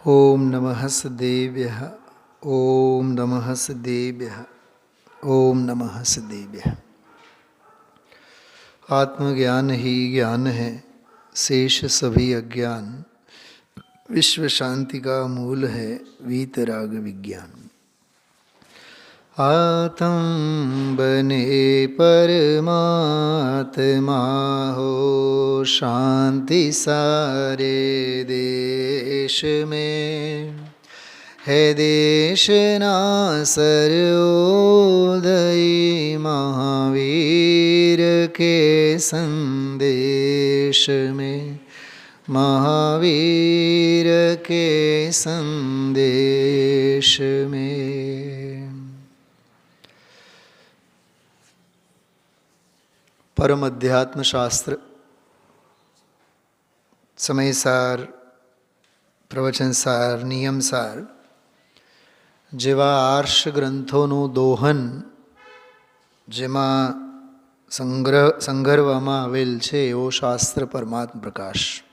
ओम नमः सदेव्यः। ओम नमः सदेव्यः। ओम नमः सदेव्यः। आत्मज्ञान ही ज्ञान है, शेष सभी अज्ञान। विश्व शांति का मूल है वीतराग विज्ञान। आत्म बने परमात्मा हो, शांति सारे देश में है। देश ना सर्वोदयी महावीर के संदेश में, महावीर के संदेश में। परम अध्यात्म शास्त्र, समय सार, प्रवचन सार, नियम सार જેવા આર્ષ ગ્રંથોનું દોહન જેમાં સંગ્રહવામાં આવેલ છે એવો શાસ્ત્ર પરમાત્મ પ્રકાશ.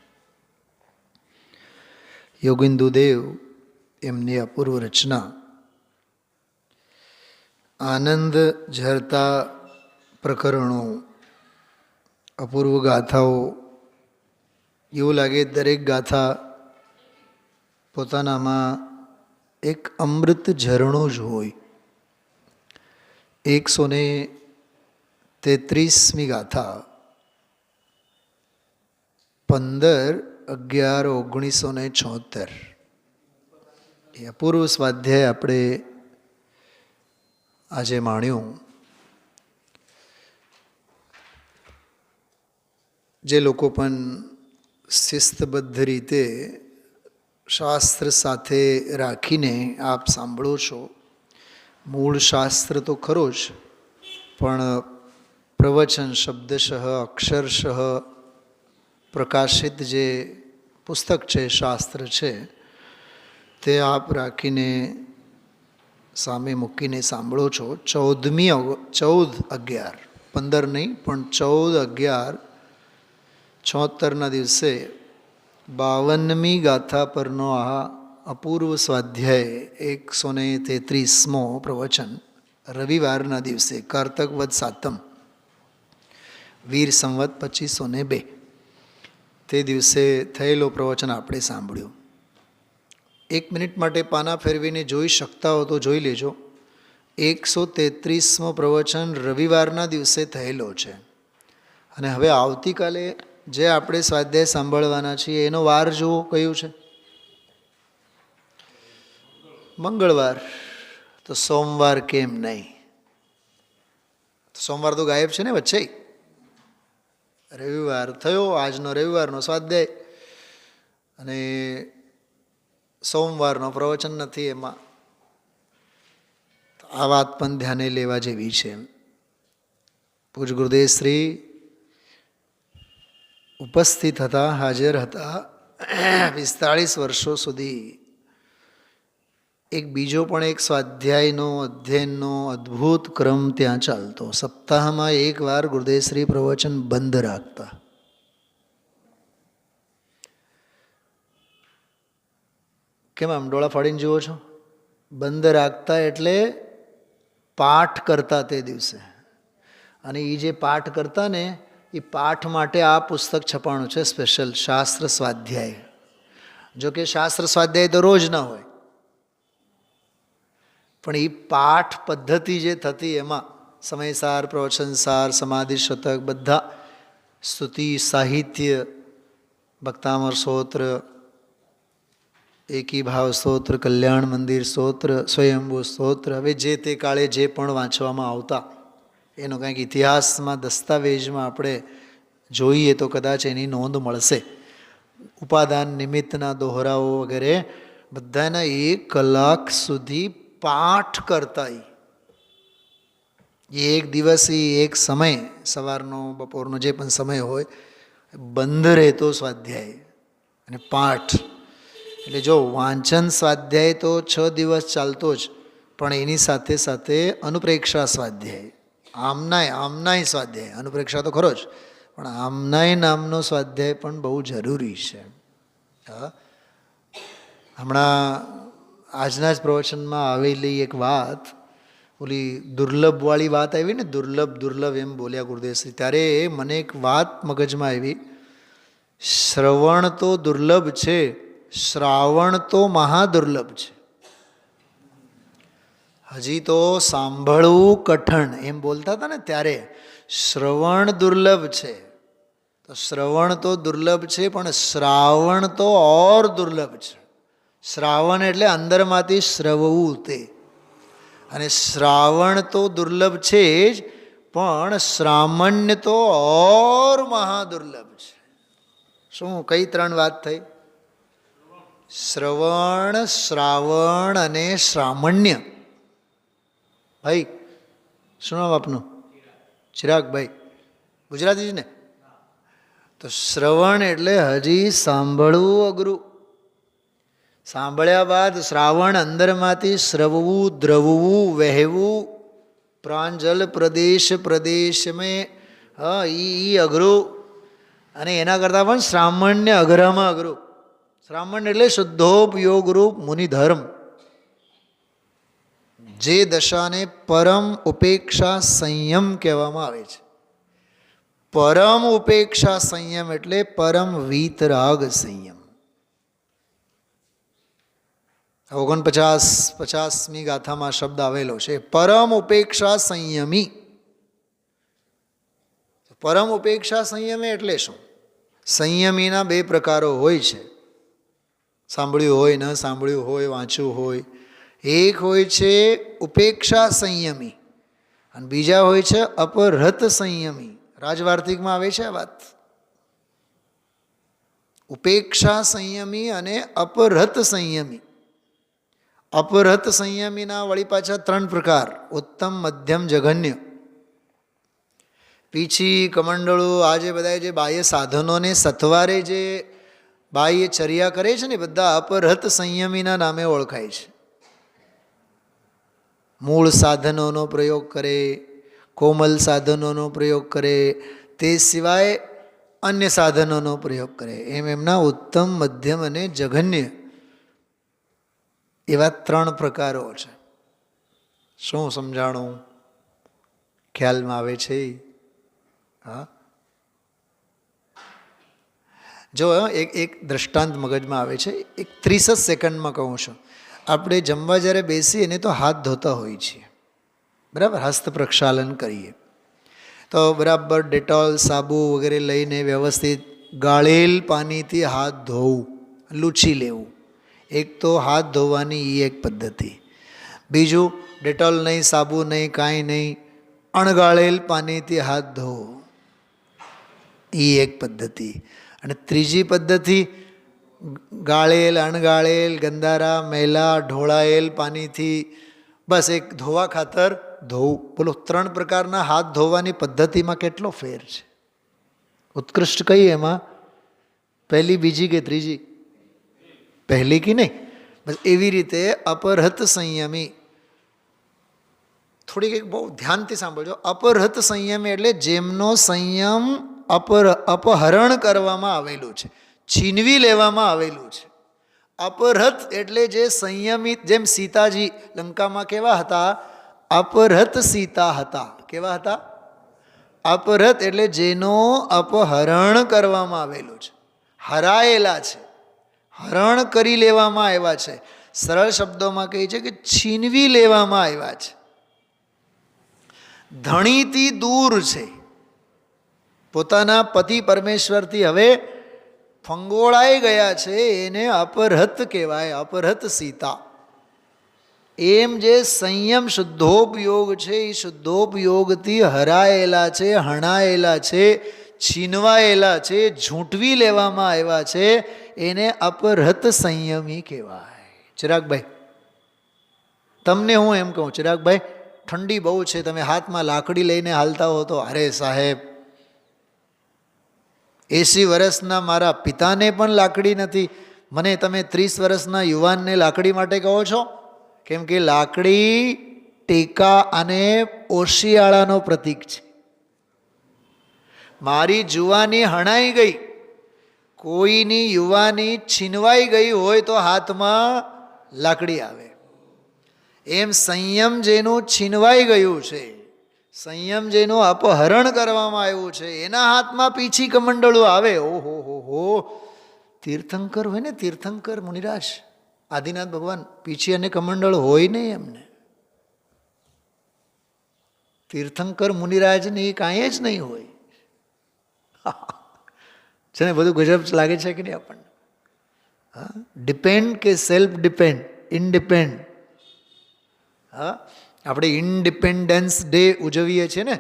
યોગિંદુદેવ એમની અપૂર્વ રચના, આનંદ ઝરતા પ્રકરણો, અપૂર્વ ગાથાઓ. એવું લાગે દરેક ગાથા પોતાનામાં એક અમૃત ઝરણું જ હોય. 133મી ગાથા 15/11/1976. એ અપૂર્વ સ્વાધ્યાય આપણે આજે માણ્યું. જે લોકો પણ શિસ્તબદ્ધ રીતે શાસ્ત્ર સાથે રાખીને આપ સાંભળો છો, મૂળ શાસ્ત્ર તો ખરો જ, પણ પ્રવચન શબ્દશઃ અક્ષરશઃ પ્રકાશિત જે પુસ્તક છે, શાસ્ત્ર છે, તે આપ રાખીને સામે મૂકીને સાંભળો છો. 14/11, 15 નહીં પણ 14/11/76ના દિવસે 52મી ગાથા પરનો આ અપૂર્વ સ્વાધ્યાય 133મો પ્રવચન રવિવારના દિવસે કારતક વદ સાતમ, વીર સંવત 2502 તે દિવસે થયેલો પ્રવચન આપણે સાંભળ્યું. 1 મિનિટ માટે પાના ફેરવીને જોઈ શકતા હો તો જોઈ લેજો. 133મો પ્રવચન રવિવારના દિવસે થયેલો છે. અને હવે આવતીકાલે જે આપણે સ્વાધ્યાય સાંભળવાના છીએ એનો વાર જુઓ, કયું છે? મંગળવાર. તો સોમવાર કેમ નહીં? સોમવાર તો ગાયબ છે ને વચ્ચે. રવિવાર થયો, આજનો રવિવારનો સ્વાધ્યાય, અને સોમવારનો પ્રવચન નથી. એમાં આ વાત પણ ધ્યાને લેવા જેવી છે. પૂજ ગુરુદેવ શ્રી ઉપસ્થિત હતા, હાજર હતા. 45 વર્ષો સુધી એક બીજો પણ એક સ્વાધ્યાયનો અધ્યયનનો અદ્ભુત ક્રમ ત્યાં ચાલતો. સપ્તાહમાં એકવાર ગુરુદેવશ્રી પ્રવચન બંધ રાખતા. કેમ આમ ડોળા ફાડીને જુઓ છો? બંધ રાખતા એટલે પાઠ કરતા તે દિવસે. અને એ જે પાઠ કરતા ને, એ પાઠ માટે આ પુસ્તક છપાણું છે, સ્પેશિયલ શાસ્ત્ર સ્વાધ્યાય. જો કે શાસ્ત્ર સ્વાધ્યાય તો રોજ ના હોય, પણ એ પાઠ પદ્ધતિ જે થતી એમાં સમયસાર, પ્રવચનસાર, સમાધિ શતક, બધા સ્તુતિ સાહિત્ય, ભક્તામર સ્તોત્ર, એકી ભાવ સ્તોત્ર, કલ્યાણ મંદિર સ્તોત્ર, સ્વયંભૂ સ્તોત્ર, હવે જે તે કાળે જે પણ વાંચવામાં આવતા એનો કંઈક ઇતિહાસમાં, દસ્તાવેજમાં આપણે જોઈએ તો કદાચ એની નોંધ મળશે. ઉપાદાન નિમિત્તના દોહરાઓ વગેરે બધાના 1 કલાક સુધી પાઠ કરતા. એક દિવસ, એક સમય, સવારનો બપોરનો જે પણ સમય હોય, બંધ રહેતો સ્વાધ્યાય અને પાઠ. એટલે જો વાંચન સ્વાધ્યાય તો 6 દિવસ ચાલતો જ, પણ એની સાથે સાથે અનુપ્રેક્ષા સ્વાધ્યાય, આમનાય સ્વાધ્યાય. અનુપ્રેક્ષા તો ખરો જ, પણ આમનાય નામનો સ્વાધ્યાય પણ બહુ જરૂરી છે. હમણાં આજના જ પ્રવચનમાં આવેલી એક વાત, ઓલી દુર્લભવાળી વાત આવી ને, દુર્લભ દુર્લભ એમ બોલ્યા ગુરુદેવશ્રી, ત્યારે મને એક વાત મગજમાં આવી. શ્રવણ તો દુર્લભ છે, શ્રાવણ તો મહાદુર્લભ છે. હજી તો સાંભળવું કઠણ એમ બોલતા હતા ને, ત્યારે શ્રવણ દુર્લભ છે. તો શ્રવણ તો દુર્લભ છે, પણ શ્રાવણ તો ઓર દુર્લભ છે. શ્રાવણ એટલે અંદરમાંથી શ્રવવું તે, અને શ્રાવણ તો દુર્લભ છે જ, પણ શ્રામણ્ય તો ઓર મહાદુર્લભ છે. શું કઈ ત્રણ વાત થઈ? શ્રવણ, શ્રાવણ અને શ્રામણ્ય. ભાઈ શું નામ આપનું? ચિરાગભાઈ, ગુજરાતી જ ને? તો શ્રવણ એટલે હજી સાંભળવું અઘરું. સાંભળ્યા બાદ શ્રાવણ અંદરમાંથી શ્રવવું, દ્રવવું, વહેવું, પ્રાંજલ પ્રદેશ પ્રદેશમાં, હા એ અઘરું. અને એના કરતાં પણ શ્રામણ્ય અઘરામાં અઘરું. શ્રામણ એટલે શુદ્ધોપયોગરૂપ મુનિધર્મ, જે દશાને પરમ ઉપેક્ષા સંયમ કહેવામાં આવે છે. પરમ ઉપેક્ષા સંયમ એટલે પરમ વીતરાગ સંયમ. 49-50મી ગાથામાં શબ્દ આવેલો છે, પરમ ઉપેક્ષા સંયમી. પરમ ઉપેક્ષા સંયમી એટલે શું? સંયમીના બે પ્રકારો હોય છે. સાંભળ્યું હોય, ન સાંભળ્યું હોય, વાંચ્યું હોય. એક હોય છે ઉપેક્ષા સંયમી, અને બીજા હોય છે અપરહત સંયમી. રાજવાર્તિકમાં આવે છે આ વાત. ઉપેક્ષા સંયમી અને અપરહત સંયમી. અપરહત સંયમીના વળી પાછા ત્રણ પ્રકાર: ઉત્તમ, મધ્યમ, જઘન્ય. પીછી, કમંડળું, આ જે બધા જે બાહ્ય સાધનોને સથવારે જે બાહ્ય ચર્યા કરે છે ને, બધા અપરહત સંયમીના નામે ઓળખાય છે. મૂળ સાધનોનો પ્રયોગ કરે, કોમલ સાધનોનો પ્રયોગ કરે, તે સિવાય અન્ય સાધનોનો પ્રયોગ કરે, એમ એમના ઉત્તમ, મધ્યમ અને જઘન્ય એવા ત્રણ પ્રકારો છે. શું સમજાણું? ખ્યાલમાં આવે છે? હા, જો એક દ્રષ્ટાંત મગજમાં આવે છે. એક 30 સેકન્ડમાં કહું છું. આપણે જમવા જ્યારે બેસીએ ને તો હાથ ધોતા હોઈએ છીએ, બરાબર? હસ્ત પ્રક્ષાલન કરીએ તો બરાબર ડેટોલ, સાબુ વગેરે લઈને વ્યવસ્થિત ગાળેલ પાણીથી હાથ ધોવું, લૂછી લેવું. એક તો હાથ ધોવાની એ એક પદ્ધતિ. બીજું, ડેટોલ નહીં, સાબુ નહીં, કાંઈ નહીં, અણગાળેલ પાણીથી હાથ ધોવો, એ એક પદ્ધતિ. અને ત્રીજી પદ્ધતિ, ગાળેલ, અણગાળેલ, ગંદારા, મેલા, ઢોળાયેલ પાણીથી બસ એક ધોવા ખાતર ધોવું. બોલો, 3 પ્રકારના હાથ ધોવાની પદ્ધતિમાં કેટલો ફેર છે? ઉત્કૃષ્ટ કઈ એમાં? પહેલી, બીજી કે ત્રીજી? પહેલી કે નહીં? બસ એવી રીતે અપરહત સંયમી. થોડીક એક બહુ ધ્યાનથી સાંભળજો. અપરહત સંયમી એટલે જેમનો સંયમ અપહરણ કરવામાં આવેલું છે, છીનવી લેવામાં આવેલું છે. અપરહત એટલે જે સંયમિત, જેમ સીતાજી લંકામાં કેવા હતા? અપરહત સીતા હતા. કેવા હતા? અપરહત એટલે જેનો અપહરણ કરવામાં આવેલું છે, હરાયેલા છે, હરણ કરી લેવામાં આવ્યા છે. સરળ શબ્દોમાં કહે છે કે છીનવી લેવામાં આવ્યા છે. ધણીથી દૂર છે, પોતાના પતિ પરમેશ્વરથી હવે ફંગોળાઈ ગયા છે, એને અપરહત કહેવાય, અપરહત સીતા. એમ જે સંયમ શુદ્ધોપયોગ છે, એ શુદ્ધોપયોગથી હરાયેલા છે, હણાયેલા છે, છીનવાયેલા છે, ઝૂંટવી લેવામાં આવ્યા છે, એને અપરહત સંયમી કહેવાય. ચિરાગભાઈ, તમને હું એમ કહું, ચિરાગભાઈ, ઠંડી બહુ છે, તમે હાથમાં લાકડી લઈને હાલતા હો તો, અરે સાહેબ, 80 વર્ષના મારા પિતાને પણ લાકડી નથી, મને તમે 30 વર્ષના યુવાનને લાકડી માટે કહો છો? કેમ કે લાકડી ટેકા અને ઓશિયાળાનો પ્રતીક છે. મારી જુવાની હણાઈ ગઈ, કોઈની યુવાની છીનવાઈ ગઈ હોય તો હાથમાં લાકડી આવે. એમ સંયમ જેનું છીનવાઈ ગયું છે, સંયમ જેનું અપહરણ કરવામાં આવ્યું છે, એના હાથમાં પીછી કમંડળો આવે. ઓહો હો હો, તીર્થંકર હોય ને, તીર્થંકર મુનિરાજ આદિનાથ ભગવાન, પીછી અને કમંડળ હોય નહીં એમને. તીર્થંકર મુનિરાજને કાંઈ જ નહીં હોય. છે ને, બધું ગજબ લાગે છે કે નહીં આપણને? હા, ડિપેન્ડ કે સેલ્ફ ડિપેન્ડ, ઇન્ડિપેન્ડ. હા, આપણે ઇન્ડિપેન્ડન્સ ડે ઉજવીએ છીએ ને.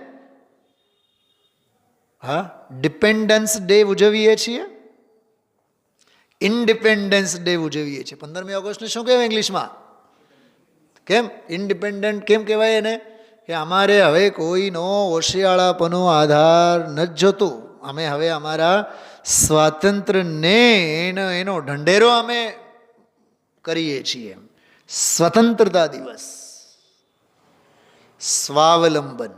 હા, ડિપેન્ડન્સ ડે ઉજવીએ છીએ, ઇન્ડિપેન્ડન્સ ડે ઉજવીએ છીએ. 15મી ઓગસ્ટને શું કહેવાય ઇંગ્લિશમાં? કેમ ઇન્ડિપેન્ડન્ટ કેમ કહેવાય એને? કે અમારે હવે કોઈનો ઓશિયાળાપનો આધાર નથી જોતું. અમે હવે અમારા સ્વાતંત્ર્યને એનો ઢંઢેરો અમે કરીએ છીએ. સ્વતંત્રતા દિવસ, સ્વાવલંબન.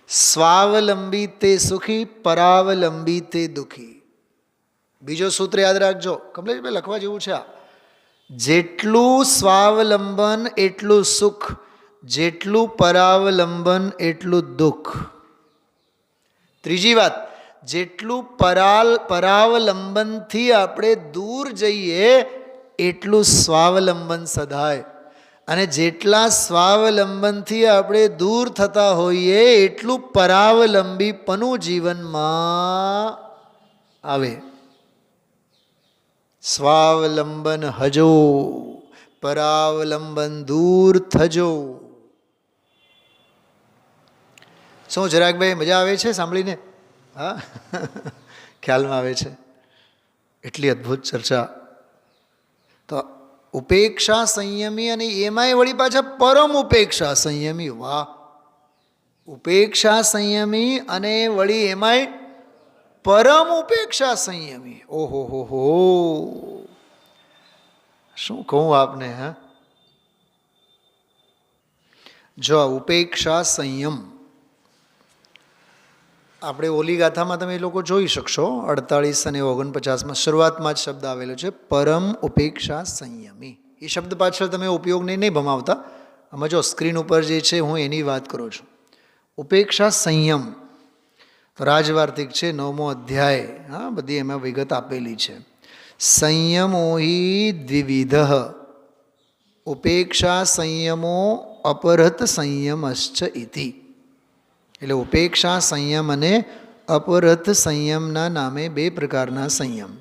સ્વાવલંબી તે સુખી, પરાવલંબી તે દુઃખી. બીજો સૂત્ર યાદ રાખજો, કમલેશભાઈ લખવા જેવું છે આ. જેટલું સ્વાવલંબન એટલું સુખ, જેટલું પરાવલંબન એટલું દુઃખ. ત્રીજી વાત, જેટલું પરાવલંબનથી આપણે દૂર જઈએ એટલું સ્વાવલંબન સધાય, અને જેટલા સ્વાવલંબનથી આપણે દૂર થતા હોઈએ એટલું પરાવલંબીપણું જીવનમાં આવે. સ્વાવલંબન હજો, પરાવલંબન દૂર થજો. શું ચિરાગભાઈ, મજા આવે છે સાંભળીને? હા, ખ્યાલમાં આવે છે. એટલી અદ્ભુત ચર્ચા. તો ઉપેક્ષા સંયમી, અને એમાંય વળી પાછા પરમ ઉપેક્ષા સંયમી. વાહ! ઉપેક્ષા સંયમી અને વળી એમાંય પરમ ઉપેક્ષા સંયમી. ઓહો હો હો, શું કહું આપને. હા, જો ઉપેક્ષા સંયમ આપણે ઓલી ગાથામાં તમે એ લોકો જોઈ શકશો, 48 અને 49માં શરૂઆતમાં જ શબ્દ આવેલો છે, પરમ ઉપેક્ષા સંયમી. એ શબ્દ પાછળ તમે ઉપયોગને નહીં ભમાવતા. આમાં જો સ્ક્રીન ઉપર જે છે હું એની વાત કરું છું. ઉપેક્ષા સંયમ રાજવાર્તિક છે, 9મો અધ્યાય. હા, બધી એમાં વિગત આપેલી છે. સંયમો હિ દ્વિવિધ, ઉપેક્ષા સંયમો અપરત સંયમશ્ચ ઇતિ. એટલે ઉપેક્ષા સંયમ અને અપરત સંયમના નામે બે પ્રકારના સંયમ.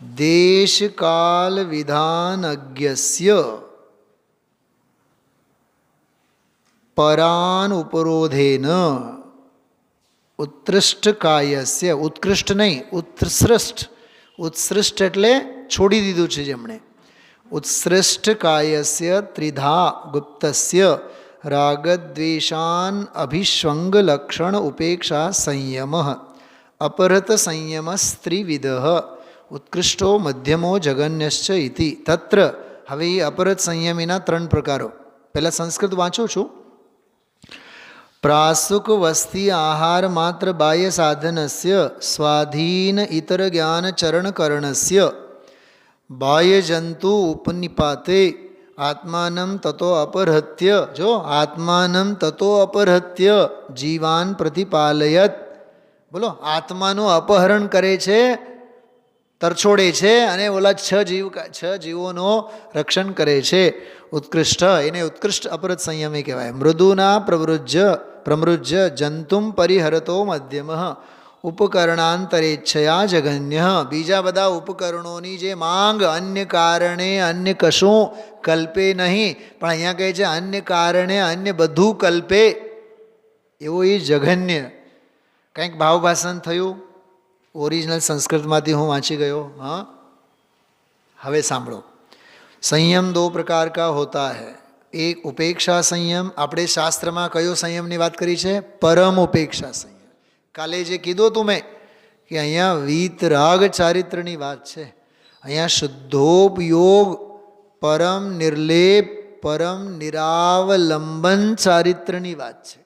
દેશકાલ વિધાનજ્ઞસ્ય પરાન ઉપરોધેન ઉત્કૃષ્ટ કાયસ્ય, ઉત્કૃષ્ટ નહીં, ઉત્સૃષ્ટ. ઉત્સૃષ્ટ એટલે છોડી દીધું છે જેમણે. ઉત્સૃષ્ટ કાયસ્ય ત્રિધા ગુપ્તસ્ય રાગદ્વેષાન અભિષ્વંગ લક્ષણ ઉપેક્ષા સંયમ અપરત સંયમ સ્ત્રીવિધ ઉત્કૃષ્ટો મધ્યમો જગન્યશ્ચ ઇતિ. તત્ર, હવે એ અપરત સંયમીના 3 પ્રકારો. પહેલાં સંસ્કૃત વાંચું છું. પ્રાસુક વસ્તી આહાર માત્ર બાહ્ય સાધનસ્ય સ્વાધીન ઇતર જ્ઞાન ચરણ કરણસ્ય બાહ્ય જંતુ ઉપનિપાતે આત્માનમ તતો અપરહત્ય. જો આત્માનમ તતો અપરહત્ય જીવાન પ્રતિપાલયત. બોલો, આત્માનું અપહરણ કરે છે, તરછોડે છે, અને ઓલા 6 જીવોનો રક્ષણ કરે છે. ઉત્કૃષ્ટ, એને ઉત્કૃષ્ટ અપરત સંયમી કહેવાય. મૃદુના પ્રમૃજ્ય જંતુમ પરિહરતો મધ્યમ ઉપકરણાંતરેચ્છયા જગન્ય. બીજા બધા ઉપકરણોની જે માંગ અન્ય કારણે અન્ય કશું કલ્પે નહીં, પણ અહીંયા કહે છે અન્ય કારણે અન્ય બધું કલ્પે, એવો એ જઘન્ય. કંઈક ભાવભાષણ થયું, ઓરિજિનલ સંસ્કૃતમાંથી હું વાંચી ગયો. હા, હવે સાંભળો. संयम 2 प्रकार का होता है. एक उपेक्षा संयम. આપણે શાસ્ત્રમાં કયો સંયમની વાત કરી છે? પરમ ઉપેક્ષા સંયમ. કાલે જે કીધું તું મેં કે અહીંયા વીતરાગ ચારિત્રની વાત છે, અહીંયા શુદ્ધોપયોગ પરમ નિર્લેપ પરમ નિરાવલંબન ચારિત્રની વાત છે.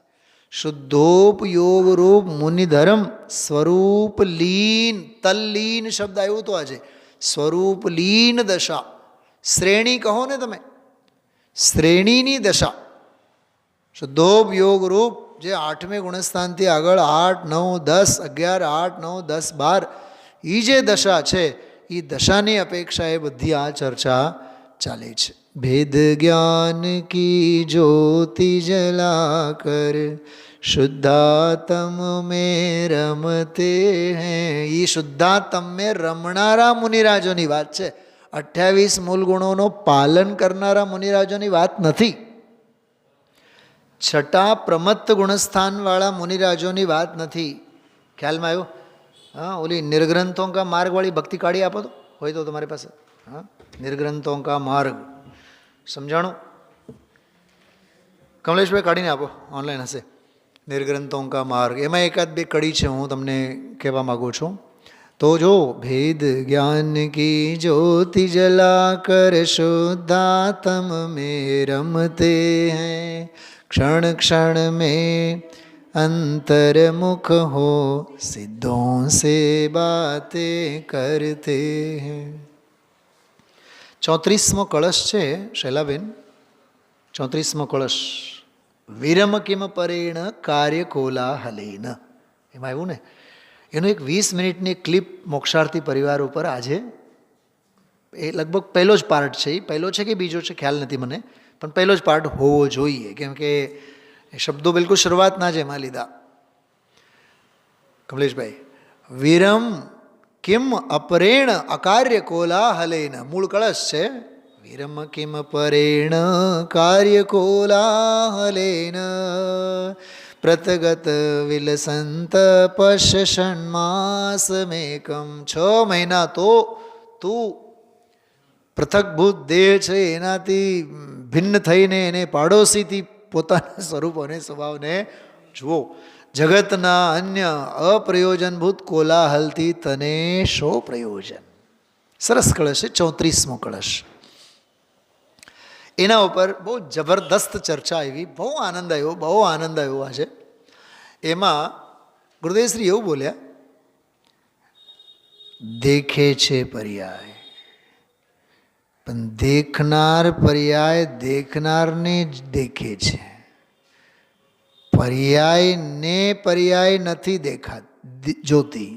શુદ્ધોપયોગ રૂપ મુનિધર્મ સ્વરૂપ લીન, તલ્લીન શબ્દ આવ્યો તો આજે, સ્વરૂપ લીન દશા, શ્રેણી કહો ને તમે, શ્રેણીની દશા, શુદ્ધોપયોગ રૂપ જે 8મે ગુણસ્થાનથી આગળ 8, 9, 10, 11, 8, 9, 10, 12 એ જે દશા છે એ દશાની અપેક્ષા એ બધી આ ચર્ચા ચાલે છે. ભેદ જ્ઞાન કી જ્યોતિ જલા કર શુદ્ધાત્મ મેં રમતે હૈ. એ શુદ્ધાત્મ મેં રમનારા મુનિરાજોની વાત છે. 28 મૂળ ગુણોનો પાલન કરનારા મુનિરાજોની વાત નથી. 6ઠા પ્રમત્ત ગુણસ્થાનવાળા મુનિરાજોની વાત નથી. ખ્યાલમાં આવ્યો? હા, ઓલી નિર્ગ્રંથોं का માર્ગવાળી ભક્તિ કાઢી આપો તો, હોય તો તમારી પાસે. હા, નિર્ગ્રંથોं का માર્ગ સમજાણું? કમલેશભાઈ કાઢીને આપો, ઓનલાઈન હશે. નિર્ગ્રંથોं का માર્ગ, એમાં એકાદ બે કડી છે, હું તમને કહેવા માગું છું. તો જો ભેદ જ્ઞાન કી જ્યોતિ જલા કર શુદ્ધાત્મ મેં રમતે હૈ, क्षण क्षण में अंतर्मुख हो सिद्धों से बातें करते हैं. 34મો કળશ છે શૈલાબેન, 34મો કળશ. વિરમ કિમ પરેણ કાર્ય કોલાહલેન, એમાં આવ્યું ને, એનું એક 20 મિનિટની ક્લિપ મોક્ષાર્થી પરિવાર ઉપર આજે, એ લગભગ પહેલો જ પાર્ટ છે. એ પહેલો છે કે બીજો છે ખ્યાલ નથી મને, પણ પહેલો જ પાર્ટ હોવો જોઈએ, કેમ કે શબ્દો બિલકુલ શરૂઆતના જ એમાં લીધા. કમલેશભાઈ, વિરમ કિમ અપરેણ અકાર્ય કોલાહલેન, મૂળ કળશ છે. વિરમ કિમ પરેણ કાર્ય કોલાહલેન પ્રતગત વિલસંત પશ્યન્માસમેકમ. 6 મહિના તો તું પૃથકભૂત દેહ છે એનાથી ભિન્ન થઈને એને પાડોશીથી પોતાના સ્વરૂપ અને સ્વભાવને જુઓ. જગતના અન્ય અપ્રયોજનભૂત કોલાહલથી તને શો પ્રયોજન. સરસ કળશ છે 34મો કળશ. એના ઉપર બહુ જબરદસ્ત ચર્ચા આવી, બહુ આનંદ આવ્યો આજે. એમાં ગુરુદેવશ્રી એવું બોલ્યા, દેખે છે પર્યાય, પણ દેખનાર પર્યાય દેખનારને જ દેખે છે, પર્યાયને પર્યાય નથી જોતી.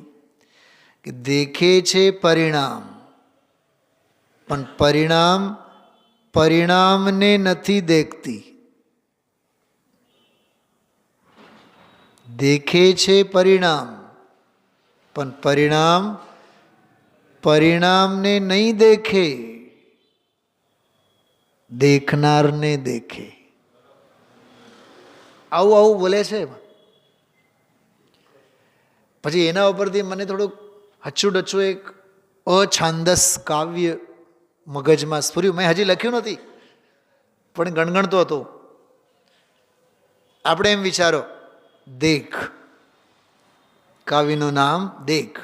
કે દેખે છે પરિણામ, પણ પરિણામને નથી દેખતી. દેખે છે પરિણામ, પણ પરિણામને નહીં દેખે, દેખનારને દેખે. આવું બોલે છે. પછી એના ઉપરથી મને થોડુંક હચ્છું એક અછાંદસ કાવ્ય મગજમાં સ્ફુર્યું. મેં હજી લખ્યું નથી, પણ ગણગણતો હતો. આપણે એમ વિચારો, દેખ, કાવ્યનું નામ દેખ.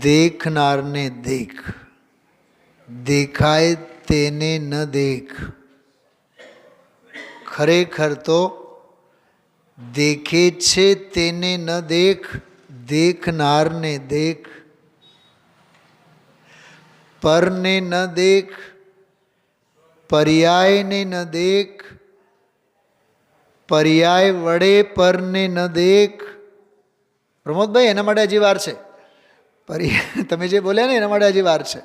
દેખનારને દેખ, દેખાય તેને ન દેખ. ખરેખર તો દેખે છે તેને ન દેખ, દેખનારને દેખ. પરને ન દેખ, પર્યાયને ન દેખ, પર્યાય વડે પરને ન દેખ. પ્રમોદભાઈ, એના માટે હજી વાર છે. તમે જે બોલ્યા ને એના માટે હજી વાર છે.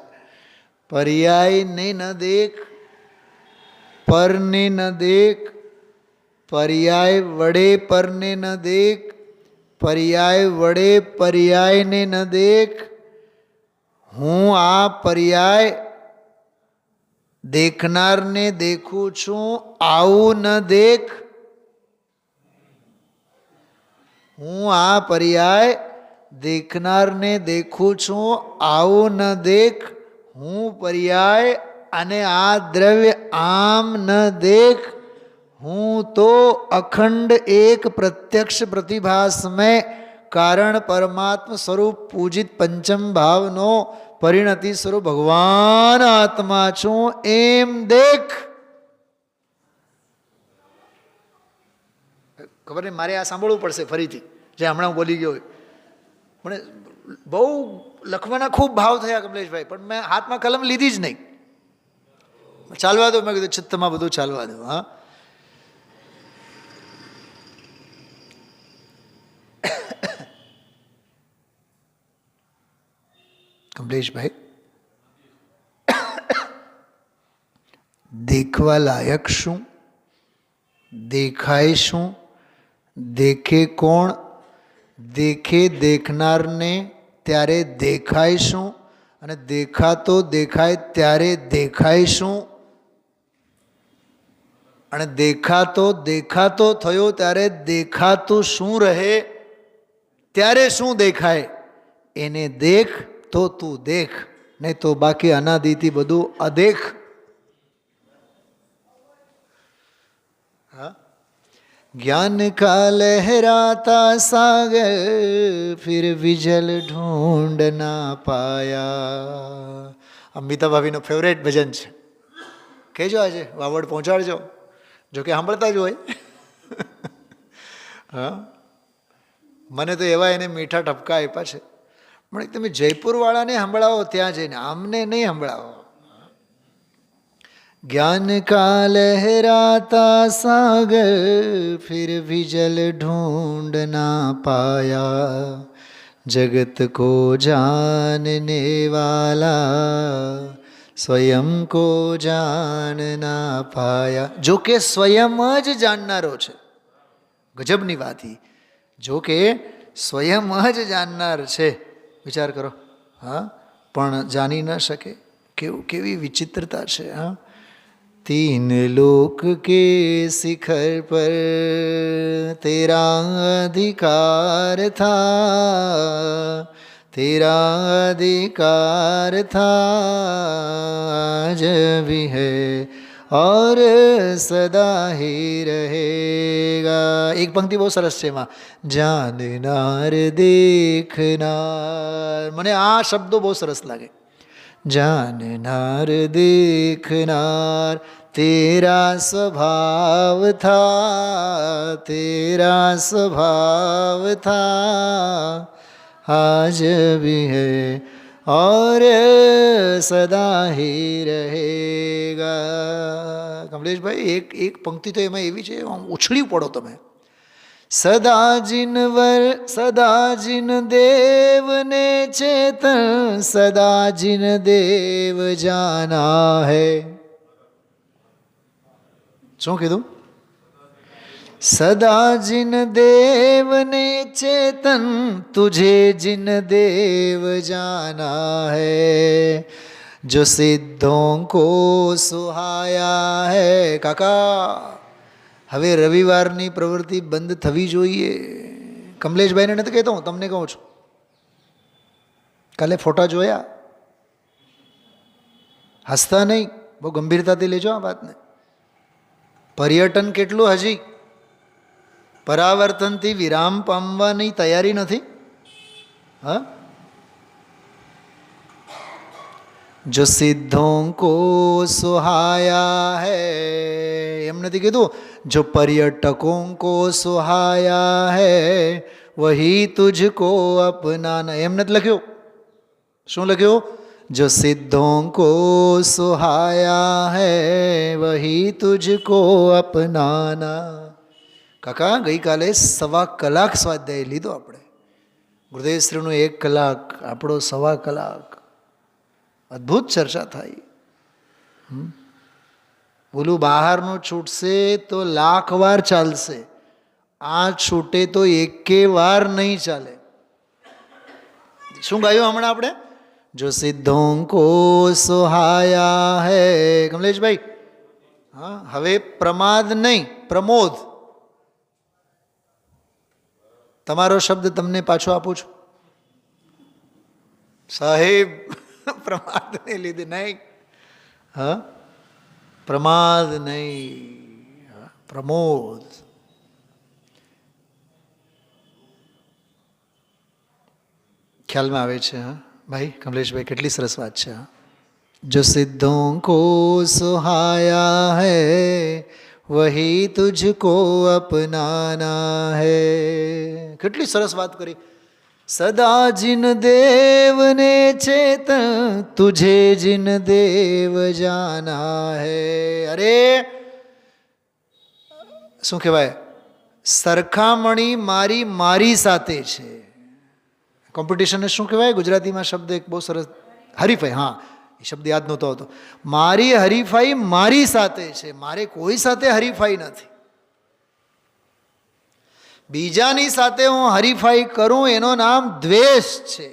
પર્યાયને ન દેખ, પરને ન દેખ, પર્યાય વડે પરને ન દેખ, પર્યાય વડે પર્યાયને ન દેખ. હું આ પર્યાય દેખનારને દેખું છું, આવું ન દેખ. હું આ પર્યાય દેખનારને દેખું છું, આવું ન દેખ. હું પર્યાય અને આ દ્રવ્ય આમ ન દેખ. હું તો અખંડ એક પ્રત્યક્ષ પ્રતિભાસમય કારણ પરમાત્મ સ્વરૂપ પૂજિત પંચમ ભાવનો પરિણતિ સ્વરૂપ ભગવાન આત્મા છું, એમ દેખ. ખબર નહીં, મારે આ સાંભળવું પડશે ફરીથી, જે હમણાં હું બોલી ગયો હોય. મને બહુ લખવાના ખૂબ ભાવ થયા કમલેશભાઈ, પણ મેં હાથમાં કલમ લીધી જ નહીં. ચાલવા દો, મેં કીધું ચિત્તમાં બધું ચાલવા દો. હા, કમલેશભાઈ, દેખવા લાયક શું, દેખાય શું, દેખે કોણ, દેખે દેખનારને ત્યારે દેખાય શું, અને દેખાતો દેખાય ત્યારે દેખાય શું, અને દેખાતો દેખાતો થયો ત્યારે દેખાતું શું રહે, ત્યારે શું દેખાય, એને દેખ તો તું દેખ, નહીં તો બાકી અનાદિથી બધું અદેખ. હા, ज्ञान का लहराता सागर फिर विजल ढूंढ ना पाया. અમિતા ભાભીનું ફેવરેટ ભજન છે. કહેજો આજે વાવડ પહોંચાડજો, જોકે સાંભળતા જ હોય. હા, મને તો એવા એને મીઠા ટપકા આપ્યા છે. પણ તમે જયપુરવાળાને સંભળાવો ત્યાં જઈને, આમને નહીં સંભળાવો. ज्ञान का लहराता सागर फिर भी जल ढूंढ ना पाया, जगत को जानने वाला स्वयं को जान ना पाया. जो કે સ્વયં જ જાણનારો છે. ગજબની વાત. જો કે સ્વયં જ જાણનાર છે. વિચાર કરો. હા, પણ જાણી ન શકે. કેવી વિચિત્રતા છે. હા, तीन लोक के शिखर पर तेरा अधिकार था, तेरा अधिकार था, आज भी है और सदा ही रहेगा. एक પંક્તિ બહુ સરસ છે એમાં, જાનનાર દેખનાર. મને આ શબ્દો બહુ સરસ લાગે. जाननार देखनार तेरा स्वभाव था, तेरा स्वभाव था, आज भी है और सदा ही रहेगा. કમલેશભાઈ, એક પંક્તિ તો એમાં એવી છે, ઉછળી પડો તમે. सदा जिन देव ने चेतन, सदा जिन देव जाना है. શું કીધું? सदा जिन देव ने चेतन, तुझे जिन देव जाना है, जो सिद्धों को सुहाया है. કાકા, હવે રવિવારની પ્રવૃત્તિ બંધ થવી જોઈએ. કમલેશભાઈને નથી કહેતો, હું તમને કહું છું. કાલે ફોટા જોયા, હસતા નહીં, બહુ ગંભીરતાથી લેજો આ વાતને. પર્યટન કેટલું હજી પરાવર્તનથી વિરામ પામવાની તૈયારી નથી. હા, જો સિદ્ધોं को सुहाया है, એમ નથી કીધું. जो पर्यटकों को सुहाया है वही तुझको अपनाना, એમ નથી લખ્યું. શું લખ્યું? जो सिद्धों को सुहाया है वही तुझको अपनाना. કાકા, ગઈકાલે 1.25 કલાક સ્વાધ્યાય લીધો આપણે. ગુરુદેવશ્રીનું 1 કલાક, આપણો 1.25 કલાક. અદ્ભુત ચર્ચા થાય. બોલું બહારનું છૂટશે તો 1,00,000 વાર ચાલશે, આ છૂટે તો 1 વાર નહીં ચાલે. શું ગાયું હમણાં આપણે? જો સિદ્ધોं को सुहाया है. કમલેશભાઈ, હા, હવે પ્રમાદ નહીં, પ્રમોદ. તમારો શબ્દ તમને પાછો આપું છું સાહેબ. પ્રમાદને લીધે નહીં. હા, પ્રમાદ નહીં, પ્રમોદ. ખ્યાલમાં આવે છે. હા ભાઈ, કમલેશભાઈ, કેટલી સરસ વાત છે. જો સિદ્ધોं को सुहाया है વહી તુझको અપનાના હૈ. કેટલી સરસ વાત કરી. સદા જિન દેવને ચેત તુझे જિન દેવ જાના હૈ. અરે શું કહેવાય, સરખામણી મારી મારી સાથે છે. કોમ્પિટિશનને શું કહેવાય ગુજરાતીમાં શબ્દ એક બહુ સરસ, હરીફાઈ. હા, એ શબ્દ યાદ નહોતો આવતો. મારી હરીફાઈ મારી સાથે છે, મારે કોઈ સાથે હરીફાઈ નથી. બીજાની સાથે હું હરીફાઈ કરું એનું નામ દ્વેષ છે.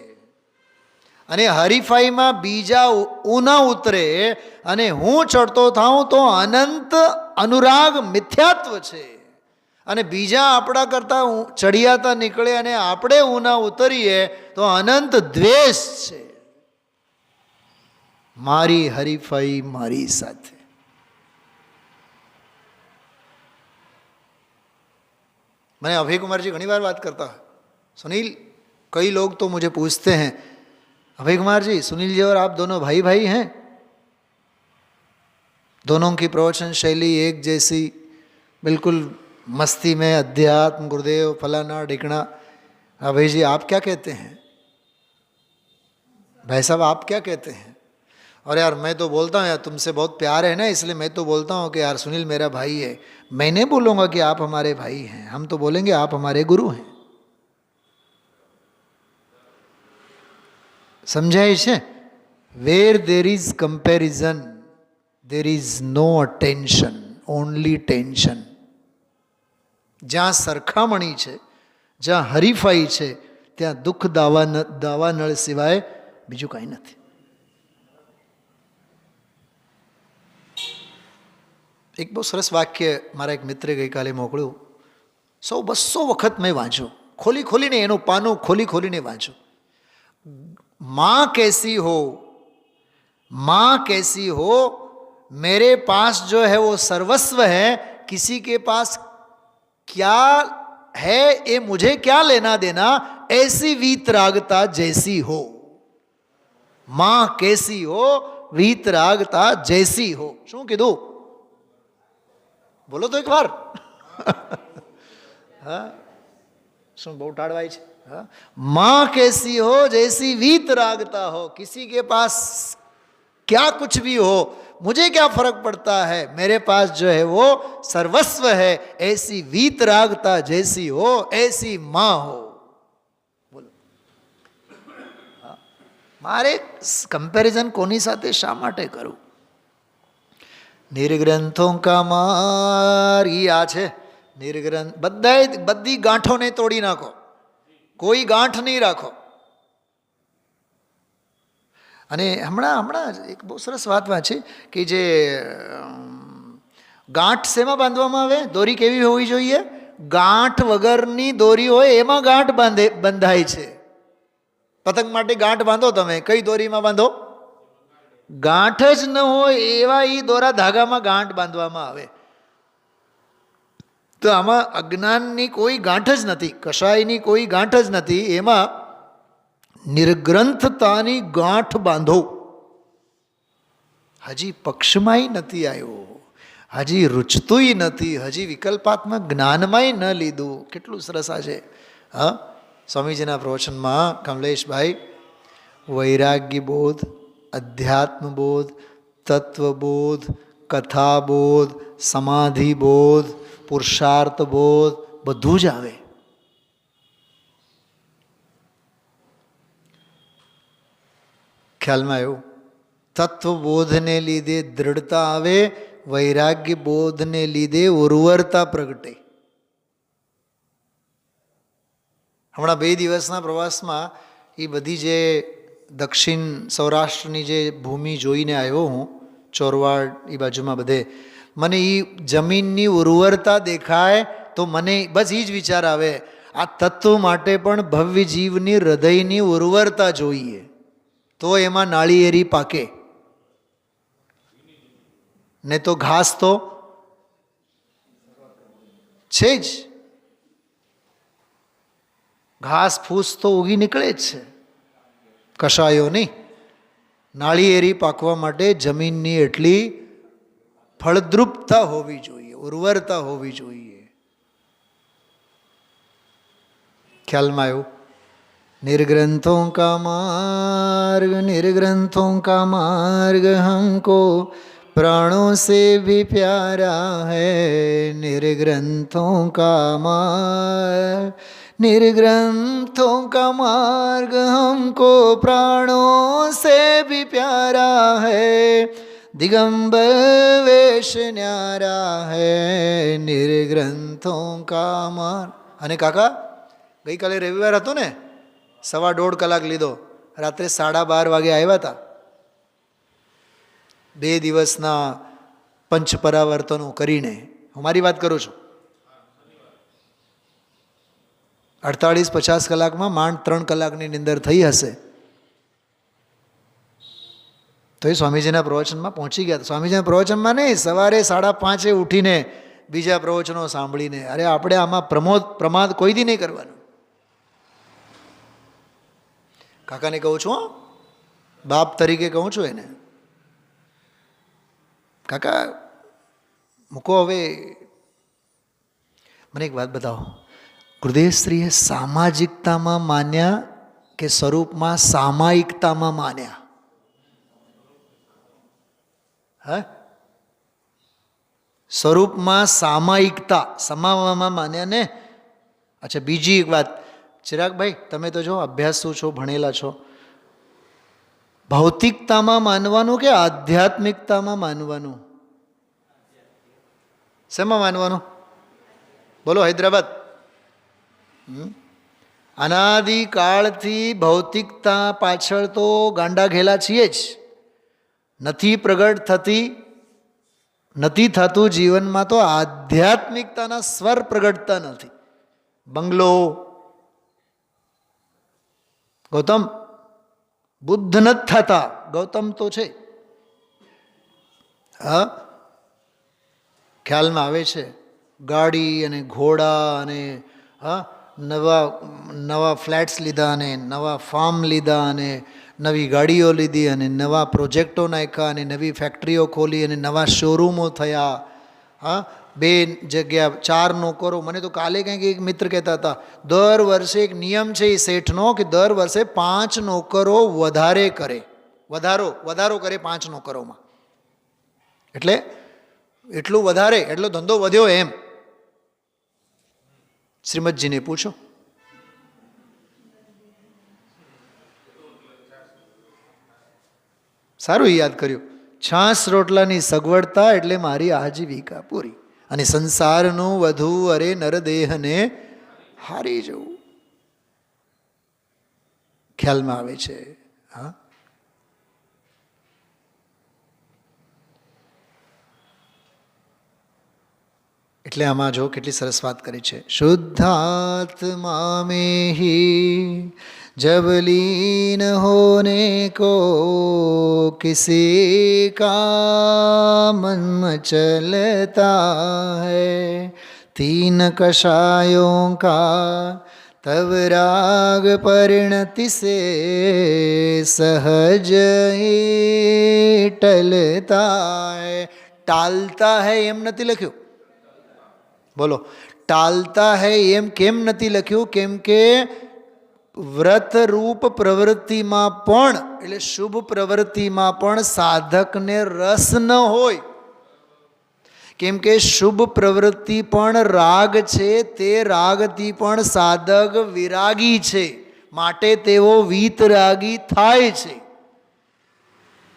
અને હરીફાઈમાં બીજા ઊના ઉતરે અને હું ચડતો થાઉં તો અનંત અનુરાગ મિથ્યાત્વ છે. અને બીજા આપણા કરતાં ચડિયાતા નીકળે અને આપણે ઊના ઉતરીએ તો અનંત દ્વેષ છે. મારી હરીફાઈ મારી સાથે. मैंने अभय कुमार जी घनी बार बात करता है, सुनील, कई लोग तो मुझे पूछते हैं अभय कुमार जी सुनील जी और आप दोनों भाई भाई हैं, दोनों की प्रवचन शैली एक जैसी, बिल्कुल मस्ती में अध्यात्म गुरुदेव फलाना ढिकना. अभय जी आप क्या कहते हैं, भाई साहब आप क्या कहते हैं. और यार मैं तो बोलता हूँ यार तुमसे बहुत प्यार है ना, इसलिए मैं तो बोलता हूँ कि यार सुनील मेरा भाई है. मैं नहीं बोलूँगा कि आप हमारे भाई हैं, हम तो बोलेंगे आप हमारे गुरु हैं. समझाए છે. Where there is comparison there is no attention, only tension. જ્યાં સરખામણી છે, જ્યાં હરીફાઈ છે, ત્યાં દુઃખ દાવાનળ સિવાય બીજું કાંઈ નથી. એક બહુ સરસ વાક્ય મારા એક મિત્રે ગઈકાલે મોકલ્યું. 100-200 વખત મેં વાંચ્યું, ખોલી ખોલીને એનું પાનું ખોલી ખોલીને વાંચ્યું. माँ कैसी हो, माँ कैसी हो, मेरे पास जो है वो सर्वस्व है, किसी के पास क्या है ये मुझे क्या लेना देना, ऐसी वीतरागता जैसी हो. माँ कैसी हो, वीतरागता जैसी हो. શું કીધું બોલો તો એક વાર. હા, શું બહુ ટાળવાય છે. माँ कैसी हो जैसी वीतरागता हो, किसी के पास क्या कुछ भी हो मुझे क्या फर्क पड़ता है, मेरे पास जो है वो सर्वस्व है, ऐसी वीतरागता जैसी हो ऐसी माँ हो. बोलो मारे कंपेरिजन कोनी साथे शा माटे करूं. निर्ग्रंथों का मार ई आ छे. निर्ग्रंथ बधी गांठों ने तोड़ी नाखो, કોઈ ગાંઠ નહીં રાખો. અને હમણાં એક બહુ સરસ વાત વાંચી કે જે ગાંઠ શેમાં બાંધવામાં આવે, દોરી કેવી હોવી જોઈએ, ગાંઠ વગરની દોરી હોય એમાં ગાંઠ બંધાય છે. પતંગ માટે ગાંઠ બાંધો તમે, કઈ દોરીમાં બાંધો, ગાંઠ જ ન હોય એવા એ દોરા ધાગામાં ગાંઠ બાંધવામાં આવે. તો આમાં અજ્ઞાનની કોઈ ગાંઠ જ નથી, કશાયની કોઈ ગાંઠ જ નથી, એમાં નિર્ગ્રંથતાની ગાંઠ બાંધો. હજી પક્ષમાંય નથી આવ્યો, હજી રૂચતુંય નથી, હજી વિકલ્પાત્મક જ્ઞાનમાંય ન લીધું. કેટલું સરસ આ છે. હા, સ્વામીજીના પ્રવચનમાં કમલેશભાઈ વૈરાગ્ય બોધ, અધ્યાત્મ બોધ, તત્વબોધ, કથાબોધ, સમાધિ બોધ, પુરુષાર્થ બોધ બધું જ આવે. ખ્યાલમાં આવ્યું. તત્વબોધને લીધે દૃઢતા આવે, વૈરાગ્ય બોધને લીધે ઉર્વરતા પ્રગટે. હમણાં 2 દિવસના પ્રવાસમાં એ બધી જે દક્ષિણ સૌરાષ્ટ્રની જે ભૂમિ જોઈને આવ્યો હું, ચોરવાડ એ બાજુમાં બધે, મને એ જમીનની ઉર્વરતા દેખાય તો મને બસ એ જ વિચાર આવે, આ તત્વ માટે પણ ભવ્ય જીવની હૃદયની ઉર્વરતા જોઈએ, તો એમાં નાળિયેરી પાકે. ને તો ઘાસ તો છે જ, ઘાસ ફૂસ તો ઉગી નીકળે જ છે, કશાયો નહીં. નાળિયેરી પાકવા માટે જમીનની એટલી ફળદ્રુપતા હોવી જોઈએ, ઉર્વરતા હોવી જોઈએ. ખ્યાલમાં આવ્યું? निर्ग्रंथों का मार्ग हमको प्राणों से भी प्यारा है. निर्ग्रंथों का मार्ग हमको प्राणों से भी प्यारा है. दिगंबर वेश न्यारा है. निर्ग्रंथों का मार्ग. અને કાકા ગઈકાલે રવિવાર હતો ને, 1.5 કલાક લીધો, રાત્રે 12:30 વાગે આવ્યા હતા. 2 દિવસના પંચ પરાવર્તનો કરીને, હું મારી વાત કરું છું. 48-50 કલાકમાં માંડ 3 કલાકની નિંદર થઈ હશે. તો એ સ્વામીજીના પ્રવચનમાં પહોંચી ગયા. સ્વામીજીના પ્રવચનમાં નહીં, સવારે 5:30 ઉઠીને બીજા પ્રવચનો સાંભળીને. અરે આપણે આમાં પ્રમાદ કોઈ દી નહીં કરવાનું. કાકાને કહું છું, બાપ તરીકે કહું છું એને, કાકા મૂકો હવે. મને એક વાત બતાવો, ગુરુદેવશ્રીએ સામાજિકતામાં માન્યા કે સ્વરૂપમાં સામાયિકતામાં માન્યા? હા, સ્વરૂપમાં સામાયિકતા, સમાવવામાં માન્યા ને. અચ્છા, બીજી એક વાત, ચિરાગભાઈ તમે તો જો અભ્યાસુ છો, ભણેલા છો, ભૌતિકતામાં માનવાનું કે આધ્યાત્મિકતામાં માનવાનું? શેમાં માનવાનું? બોલો હૈદરાબાદ. અનાદિકાળથી ભૌતિકતા પાછળ તો ગાંડા ઘેલા છીએ જ. નથી પ્રગટ થતું જીવનમાં તો આધ્યાત્મિકતાના સ્વર પ્રગટતા નથી. બંગલો, ગૌતમ બુદ્ધ નથી થતા, ગૌતમ તો છે. હા, ખ્યાલમાં આવે છે. ગાડી અને ઘોડા અને નવા ફ્લેટ્સ લીધા અને નવા ફાર્મ લીધા અને નવી ગાડીઓ લીધી અને નવા પ્રોજેક્ટો નાખ્યા અને નવી ફેક્ટરીઓ ખોલી અને નવા શોરૂમો થયા. હા, 2 જગ્યા 4 નોકરો. મને તો કાલે કંઈક એક મિત્ર કહેતા હતા, દર વર્ષે એક નિયમ છે એ શેઠનો કે દર વર્ષે 5 નોકરો વધારો કરે 5 નોકરોમાં. એટલે એટલું વધારે એટલો ધંધો વધ્યો એમ. શ્રીમદજીને પૂછો. સારું યાદ કર્યું. 6 રોટલાની સગવડતા એટલે મારી આજીવિકા પૂરી, અને સંસારનું વધુ અરે નરદેહને હારી જવું. ખ્યાલમાં આવે છે? હા, એટલે આમાં જો કેટલી સરસ વાત કરી છે. શુદ્ધાત્મા મેં હી जब लीन होने को किसी का मन चलता है, 3 कषायों का तब राग परिणति से सहज ही टलता है. टालता है એમ નથી લખ્યું. બોલો, ટાલતા હૈ એમ કેમ નથી લખ્યું? કેમ કે વ્રત રૂપ પ્રવૃત્તિમાં પણ, એટલે શુભ પ્રવૃત્તિમાં પણ સાધકને રસ ન હોય. કેમ કે શુભ પ્રવૃત્તિ પણ રાગ છે, તે રાગથી પણ સાધક વિરાગી છે, માટે તેઓ વીતરાગી થાય છે.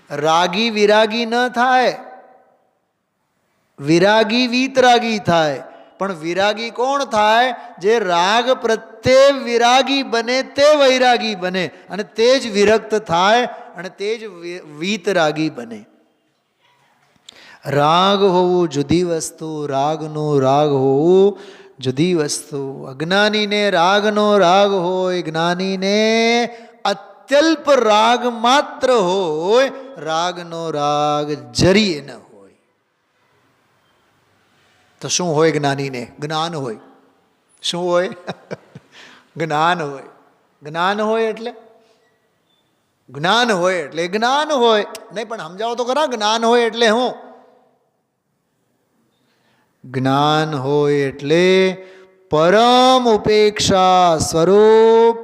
રાગી વિરાગી ન થાય, વિરાગી વીતરાગી થાય. પણ વિરાગી કોણ થાય? જે રાગ પ્રત્યે વિરાગી બને તે વૈરાગી બને, અને તે જ વિરક્ત થાય અને તે જ વીતરાગી બને. રાગ હોવું જુદી વસ્તુ, રાગનો રાગ હોવું જુદી વસ્તુ. અજ્ઞાનીને રાગનો રાગ હોય, જ્ઞાનીને અત્યલ્પ રાગ માત્ર હોય, રાગનો રાગ જરીએ ન હોય. તો શું હોય જ્ઞાનીને? જ્ઞાન હોય. શું હોય? જ્ઞાન હોય. જ્ઞાન હોય એટલે જ્ઞાન હોય એટલે જ્ઞાન હોય. નહીં પણ સમજાવો તો ખરા, જ્ઞાન હોય એટલે હું? જ્ઞાન હોય એટલે પરમ ઉપેક્ષા સ્વરૂપ,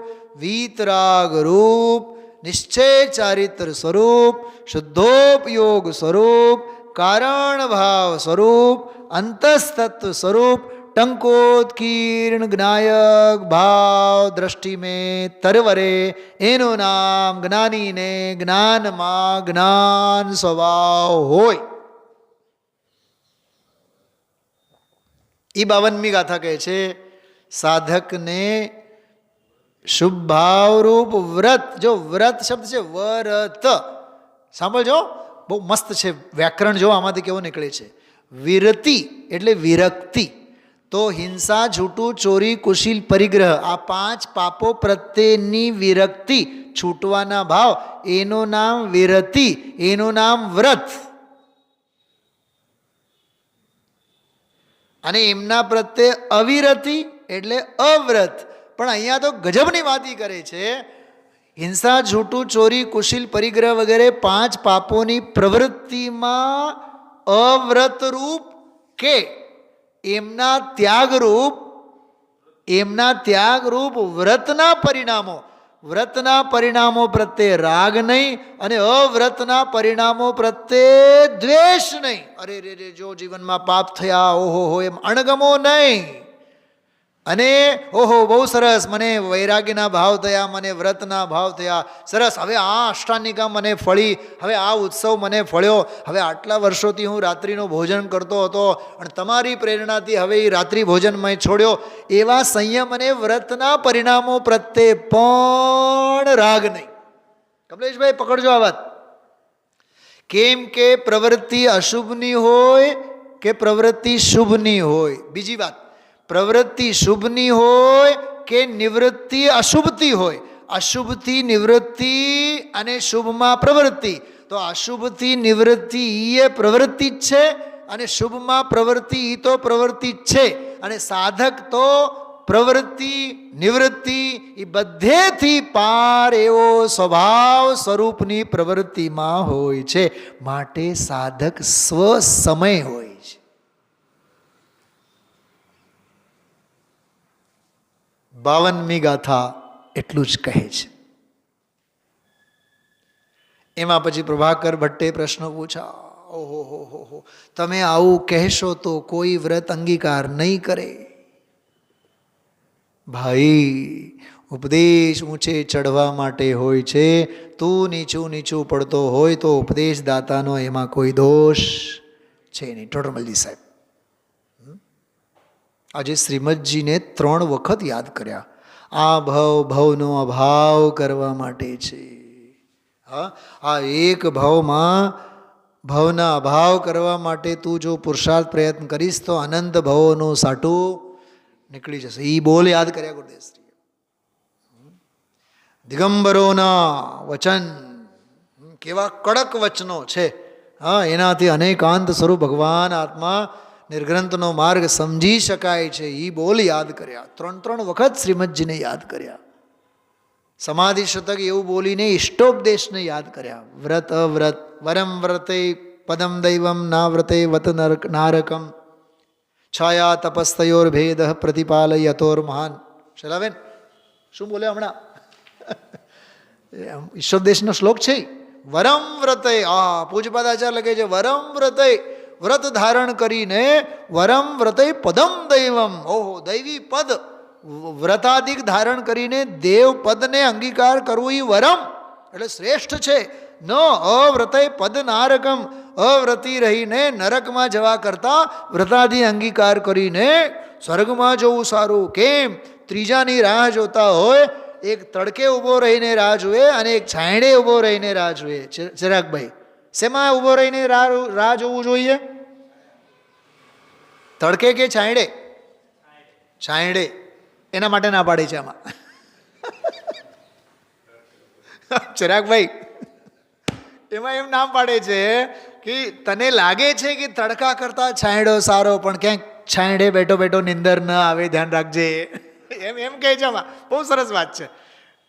વીતરાગ રૂપ, નિશ્ચય ચારિત્ર સ્વરૂપ, શુદ્ધોપયોગ સ્વરૂપ, કારણ ભાવ સ્વરૂપ, અંતસ્તત્વ સ્વરૂપ, ટંકોત્કીર્ણ જ્ઞાયક ભાવ દ્રષ્ટિ મેં તરવરે, એનું નામ જ્ઞાનીને જ્ઞાનમાં જ્ઞાન સ્વભાવ હોય. એ 52મી ગાથા કહે છે સાધકને શુભ ભાવરૂપ વ્રત. જો વ્રત શબ્દ છે વરત, સાંભળજો, બહુ મસ્ત છે વ્યાકરણ. જો આમાંથી કેવો નીકળે છે. વિરતિ એટલે વિરક્તિ. તો હિંસા, જૂઠું, ચોરી, કુશીલ, પરિગ્રહ, આ 5 પાપો પ્રત્યેની વિરક્તિ, છૂટવાના ભાવ, એનું નામ વિરતિ, એનું નામ વ્રત. અને એમના પ્રત્યે અવિરતિ એટલે અવ્રત. પણ અહીંયા તો ગજબની વાત કરે છે. હિંસા, જૂઠું, ચોરી, કુશીલ, પરિગ્રહ વગેરે 5 પાપોની પ્રવૃત્તિમાં અવ્રતરૂપ કે એમના ત્યાગરૂપ વ્રતના પરિણામો પ્રત્યે રાગ નહીં અને અવ્રતના પરિણામો પ્રત્યે દ્વેષ નહીં. અરે રે રે, જો જીવનમાં પાપ થયા, ઓહો હો, એમ અણગમો નહીં. અને ઓહો બહુ સરસ, મને વૈરાગ્યના ભાવ થયા, મને વ્રતના ભાવ થયા, સરસ, હવે આ અષ્ટાંગિકા મને ફળી, હવે આ ઉત્સવ મને ફળ્યો, હવે આટલા વર્ષોથી હું રાત્રિનું ભોજન કરતો હતો અને તમારી પ્રેરણાથી હવે એ રાત્રિ ભોજન મેં છોડ્યો. એવા સંયમ અને વ્રતના પરિણામો પ્રત્યે પણ રાગ નહીં. કમલેશભાઈ પકડજો આ વાત. કેમ કે પ્રવૃત્તિ અશુભની હોય કે પ્રવૃત્તિ શુભની હોય. બીજી વાત, પ્રવૃત્તિ શુભની હોય કે નિવૃત્તિ અશુભથી હોય. અશુભથી નિવૃત્તિ અને શુભમાં પ્રવૃત્તિ. તો અશુભથી નિવૃત્તિ એ પ્રવૃત્તિ જ છે અને શુભમાં પ્રવૃત્તિ એ તો પ્રવૃત્તિ જ છે. અને સાધક તો પ્રવૃત્તિ નિવૃત્તિ એ બધેથી પાર એવો સ્વભાવ સ્વરૂપની પ્રવૃત્તિમાં હોય છે. માટે સાધક સ્વસમય હોય છે. 52મી ગાથા એટલું જ કહે છે. એમાં પછી પ્રભાકર ભટ્ટે પ્રશ્ન પૂછા, ઓહો હો હો હો, તમે આવું કહેશો તો કોઈ વ્રત અંગીકાર નહીં કરે. ભાઈ, ઉપદેશ ઊંચે ચડવા માટે હોય છે. તું નીચું પડતો હોય તો ઉપદેશ દાતાનો એમાં કોઈ દોષ છે નહીં. ટોડરમલજી સાહેબ આજે શ્રીમદજીને 3 વખત યાદ કર્યા. આ ભવનો અભાવ કરવા માટે છે. હા, આ એક ભવના અભાવ કરવા માટે તું જો પુરુષાર્થ પ્રયત્ન કરીશ તો અનંત ભવોનું સાટું નીકળી જશે. એ બોલ યાદ કર્યા ગુરુદેવશ્રી. દિગંબરોના વચન કેવા કડક વચનો છે. હા, એનાથી અનેકાંત સ્વરૂપ ભગવાન આત્મા નિર્ગ્રંથનો માર્ગ સમજી શકાય છે. એ બોલ યાદ કર્યા. 3 વખત શ્રીમદજીને યાદ કર્યા. સમાધિ શતક એવું બોલીને ઇષ્ટોપદેશને યાદ કર્યા. વ્રત અવ્રત, વરમ વ્રતે પદમ દૈવમ ના વ્રતે વત નારકમ, છાયા તપસ્તયોર ભેદ પ્રતિપાલયતોર મહાન. શૈલાબેન શું બોલે હમણાં? ઈશ્વરદેશનો શ્લોક છે. વરમ વ્રતે, પૂજપાદાચાર્ય લખે છે, વરમ વ્રતે, વ્રત ધારણ કરીને, વરમ વ્રતે પદમ દૈવમ, ઓહો દૈવી પદ, વ્રતાદિક ધારણ કરીને દેવ પદને અંગીકાર કરવું એ વરમ એટલે શ્રેષ્ઠ છે. ન અવ્રતે પદ નારકમ, અવ્રતી રહીને નરકમાં જવા કરતાં વ્રતાદિ અંગીકાર કરીને સ્વર્ગમાં જવું સારું. કેમ? ત્રીજાની રાહ જોતા હોય, એક તડકે ઊભો રહીને રાહ જુએ અને એક છાંયડે ઊભો રહીને રાહ જુએ. ચિરાગભાઈ, શેમાં ઊભો રહીને રાહ જોવું જોઈએ? તડકે કે છાંયડે? છાંયડે. એના માટે ના પાડે છે આમાં. ચિરાગભાઈ એમાં એમ ના પાડે છે કે તને લાગે છે કે તડકા કરતા છાંયડો સારો, પણ ક્યાંક છાંયડે બેઠો બેઠો નિંદર ન આવે, ધ્યાન રાખજે. એમ કહે છે આમાં. બહુ સરસ વાત છે.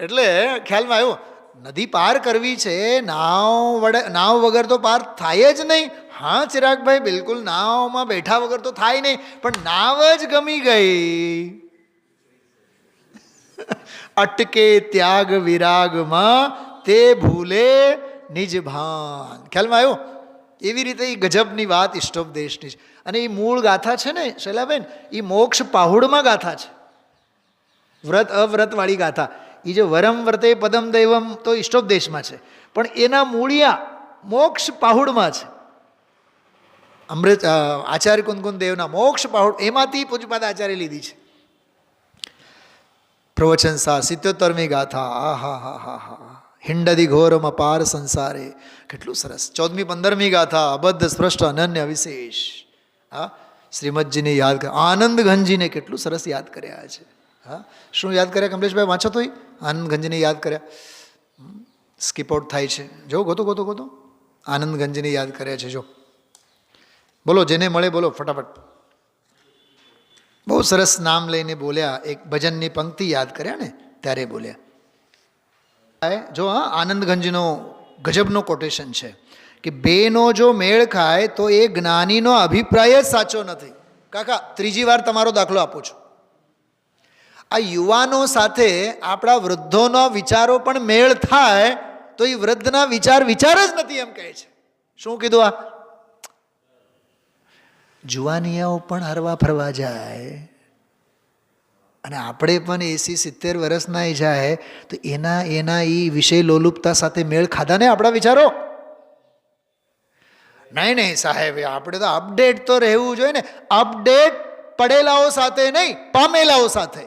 એટલે ખ્યાલમાં આવ્યું. નદી પાર કરવી છે, નાવ વગર તો પાર થાય જ નહીં. હા ચિરાગભાઈ, બિલકુલ નાવમાં બેઠા વગર તો થાય નહીં, પણ નાવ જ ગમી ગઈ. અટકે ત્યાગ વિરાગમાં તે ભૂલે નિજ ભાન. ખ્યાલમાં આવ્યો? એવી રીતે એ ગજબની વાત ઇષ્ટોપદેશની છે. અને એ મૂળ ગાથા છે ને શૈલાબેન, એ મોક્ષ પાહુડમાં ગાથા છે, વ્રત અવ્રતવાળી ગાથા. એ જે વરમ વ્રતે પદમ દૈવમ તો ઇષ્ટોપદેશમાં છે, પણ એના મૂળિયા મોક્ષ પાહુડમાં છે. અમૃત આચાર્ય કુંદકુંદ દેવના મોક્ષ પાહુડ, એમાંથી પૂજ્યપાદ આચાર્ય લીધી છે. પ્રવચન સાર 77મી ગાથા. આ હા હા હા હા, હિંડદી ઘોરમ અપાર સંસારે. કેટલું સરસ. 14મી 15મી ગાથા, અબદ્ધ સ્પૃષ્ટ અનન્ય વિશેષ. હા, શ્રીમદજીને યાદ કર, આનંદ ઘનજીને કેટલું સરસ યાદ કર્યા છે. હા, શું યાદ કર્યા કમલેશભાઈ? વાંચો તોય આનંદ ઘનજીને યાદ કર્યા. સ્કીપ આઉટ થાય છે, જો ગોતો આનંદ ઘનજીને યાદ કર્યા છે. જો બોલો, જેને મળે બોલો ફટાફટ. બહુ સરસ નામ લઈને બોલ્યા. એક ભજનની પંક્તિ યાદ કર્યા ને ત્યારે બોલ્યા. જો હા, આનંદ ગંજનો ગજબનો કોટેશન છે કે બેનો જો મેળ ખાય તો એ જ્ઞાનીનો અભિપ્રાય જ સાચો નથી. કાકા, ત્રીજી વાર તમારો દાખલો આપું છું. આ યુવાનો સાથે આપણા વૃદ્ધોનો વિચારો પણ મેળ થાય તો એ વૃદ્ધના વિચાર જ નથી એમ કહે છે. શું કીધું? આ જુવાનિયાઓ પણ હરવા ફરવા જાય અને આપણે પણ 80-70 વર્ષના જાય તો એના એ વિષય લોલુપતા સાથે મેળ ખાધા ને આપણા વિચારો? નહીં સાહેબ, આપણે તો અપડેટ તો રહેવું જોઈએ ને. અપડેટ પડેલાઓ સાથે નહીં, પામેલાઓ સાથે.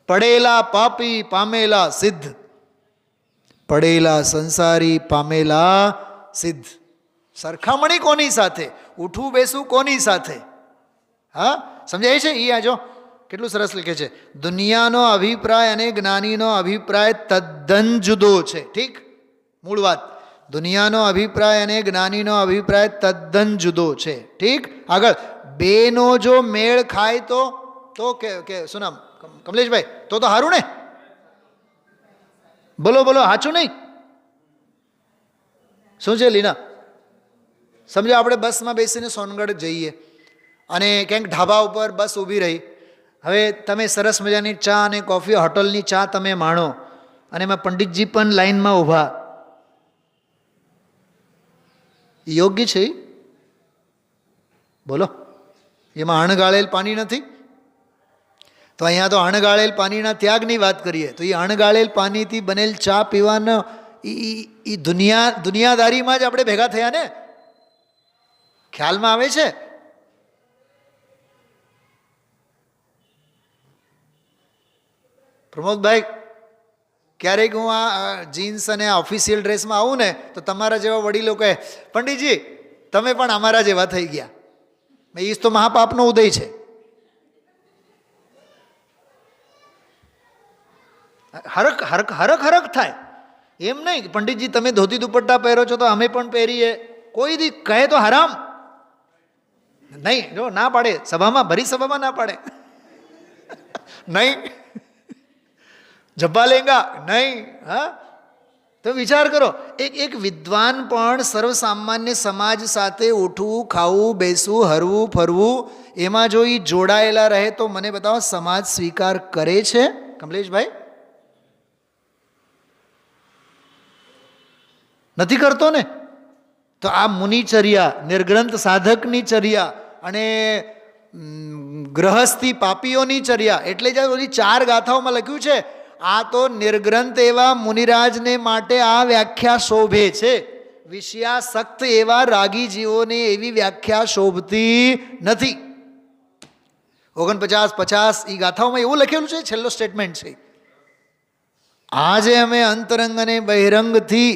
પડેલા પાપી, પામેલા સિદ્ધ. પડેલા સંસારી, પામેલા સિદ્ધ. સરખામણી કોની સાથે? ઉઠવું બેસવું કોની સાથે? હા, સમજાય છે? આ જો કેટલું સરસ લખે છે. દુનિયાનો અભિપ્રાય અને જ્ઞાનીનો અભિપ્રાય તદ્દન જુદો છે. ઠીક, મૂળ વાત. દુનિયાનો અભિપ્રાય અને જ્ઞાનીનો અભિપ્રાય તદ્દન જુદો છે. ઠીક, આગળ. બેનો જો મેળ ખાય તો કે શું નામ કમલેશભાઈ? તો સારું ને? બોલો સાચું નહીં? શું છે લીના? સમજો આપણે બસમાં બેસીને સોનગઢ જઈએ અને ક્યાંક ઢાબા ઉપર બસ ઊભી રહી. હવે તમે સરસ મજાની ચા અને કોફી, હોટલની ચા તમે માણો અને એમાં પંડિતજી પણ લાઈનમાં ઊભા. યોગ્ય છે? બોલો, એમાં અણગાળેલ પાણી નથી? તો અહીંયા તો અણગાળેલ પાણીના ત્યાગની વાત કરીએ તો એ અણગાળેલ પાણીથી બનેલ ચા પીવાનો એ દુનિયાદારીમાં જ આપણે ભેગા થયા ને. ખ્યાલમાં આવે છે? પ્રમોદભાઈ, ક્યારેક હું આ જીન્સ અને ઓફિશિયલ ડ્રેસમાં આવું ને તો તમારા જેવા વડીલો કહે, પંડિતજી તમે પણ અમારા જેવા થઈ ગયા. એ તો મહાપાપનો ઉદય છે. હરખ થાય એમ નહીં. પંડિતજી તમે ધોતી દુપટ્ટા પહેરો છો તો અમે પણ પહેરીએ. કોઈ દી કહે તો હરામ નહીં. જો ના પાડે સભામાં, ભરી સભામાં ના પાડે નહીં. જબ્બા લેંગા નહીં. હા, તો વિચાર કરો, એક વિદ્વાન પણ સર્વસામાન્ય સમાજ સાથે ઉઠવું, ખાવું, બેસવું, હરવું ફરવું, એમાં જો એ જોડાયેલા રહે તો મને બતાવો સમાજ સ્વીકાર કરે છે કમલેશભાઈ? નથી કરતો ને. તો આ મુનિચર્યા, નિર્ગ્રંથ સાધકની ચર્યા અને ગ્રહસ્થી પાપીઓની ચર્યા, એટલે જ ઓલી 4 ગાથાઓમાં લખ્યું છે. આ તો નિર્ગ્રંથ એવા મુનિરાજને માટે આ વ્યાખ્યા શોભે છે. વિષયાસક્ત એવા રાગી જીવોને એવી વ્યાખ્યા શોભતી નથી. 49-50 એ ગાથાઓમાં એવું લખેલું છે. છેલ્લો સ્ટેટમેન્ટ છે, આજે અમે અંતરંગ અને બહિરંગથી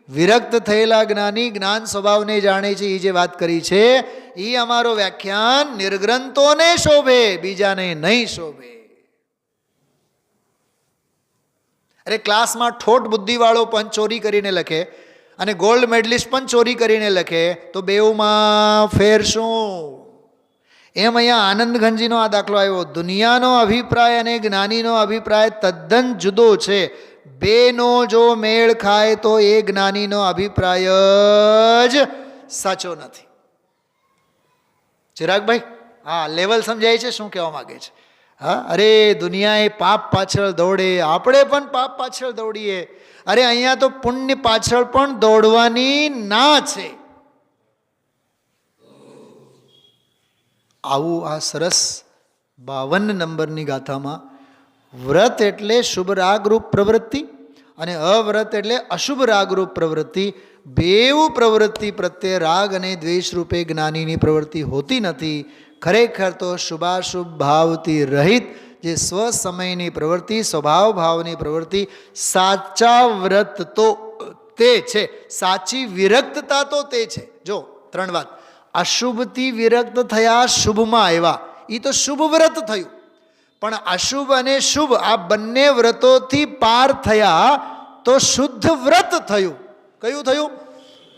વિરક્ત થયેલા જ્ઞાની જ્ઞાન સ્વભાવને જાણે છે. એ જે વાત કરી છે એ અમારો વ્યાખ્યાન નિર્ગ્રંથોને શોભે, બીજાને નહીં શોભે. અરે ક્લાસમાં ઠોઠ બુદ્ધિવાળો પણ ચોરી કરીને લખે અને ગોલ્ડ મેડલિસ્ટ પણ ચોરી કરીને લખે તો બેઉમાં ફેર શું? એમ અહીંયા આનંદ ઘનજીનો આ દાખલો આવ્યો. દુનિયાનો અભિપ્રાય અને જ્ઞાનીનો અભિપ્રાય તદ્દન જુદો છે. બેનો જો મેળ ખાય તો એ જ્ઞાનીનો અભિપ્રાય જ સાચો નથી. ચિરાગભાઈ, હા, લેવલ સમજાય છે શું કહેવા માગે છે? હા, અરે દુનિયા એ પાપ પાછળ દોડે, આપણે પણ પાપ પાછળ દોડીએ. અરે અહીંયા તો પુણ્ય પાછળ પણ દોડવાની ના છે. આવું આ સરસ 52 નંબરની ગાથામાં વ્રત એટલે શુભ રાગરૂપ પ્રવૃત્તિ અને અવ્રત એટલે અશુભ રાગરૂપ પ્રવૃત્તિ, બેઉ પ્રવૃત્તિ પ્રત્યે રાગ અને દ્વેષ રૂપે જ્ઞાનીની પ્રવૃત્તિ હોતી નથી. ખરેખર તો શુભાશુભ ભાવથી રહિત જે સ્વસમયની પ્રવૃત્તિ, સ્વભાવ ભાવની પ્રવૃત્તિ, સાચા વ્રત તો તે છે, સાચી વિરક્તતા તો તે છે. જો 3 વાત, અશુભથી વિરક્ત થયા, શુભમાં આવ્યા, એ તો શુભ વ્રત થયું. પણ અશુભ અને શુભ આ બંને વ્રતોથી પાર થયા તો શુદ્ધ વ્રત થયું. કયું થયું?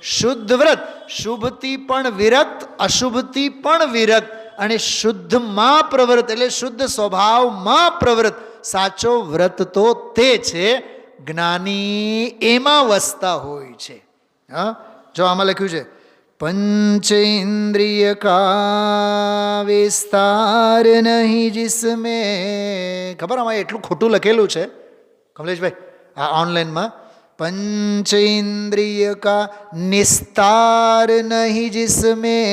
શુદ્ધ વ્રત. શુભથી પણ વિરક્ત, અશુભથી પણ વિરક્ત અને શુદ્ધમાં પ્રવૃત્ત એટલે શુદ્ધ સ્વભાવમાં પ્રવૃત્ત. સાચો વ્રત તો તે છે, જ્ઞાની એમાં વસતા હોય છે. હા, જો આમાં લખ્યું છે पंचेन्द्रिय का विस्तार नहीं जिसमें, खबर आमां एटलुं खोटुं लखेलुं छे कमलेशभाई आ ऑनलाइन में, पंचेन्द्रिय का निस्तार नहीं जिसमें.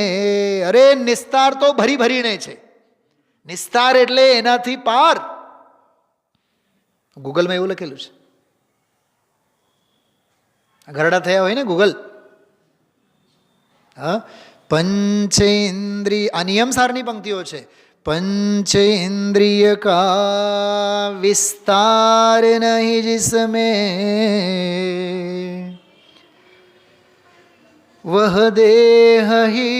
अरे निस्तार तो भरी भरीने छे, निस्तार एटले एनाथी पार. गूगल में एवुं लखेलुं छे, घरડા થયા હોય ને गूगल. हाँ, पंचेन्द्रिय, आ नियम सारनी पंक्तिओ छे. पंचेन्द्रिय का विस्तार नहीं जिसमें, वह देह ही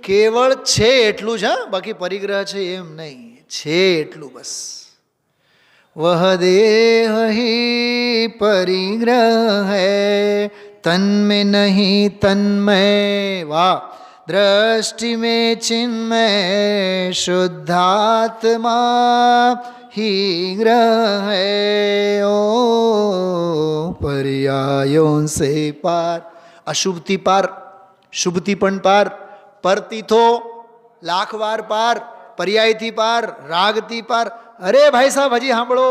केवल छे एटलुं ज, बाकी परिग्रह छे एम नहीं, छे एटलुं बस. वह देह ही परिग्रह है, तन में नहीं तन्मय. वाह, दृष्टि में चिन्मय, शुद्धात्मा ही ग्रह है. ओ पर्यायों से पार, अशुभती पार, शुभती पण पार, परतीथो लाख वार पार, पर्यायथी पार, रागती पार. अरे भाई साहब हजी सांभळो,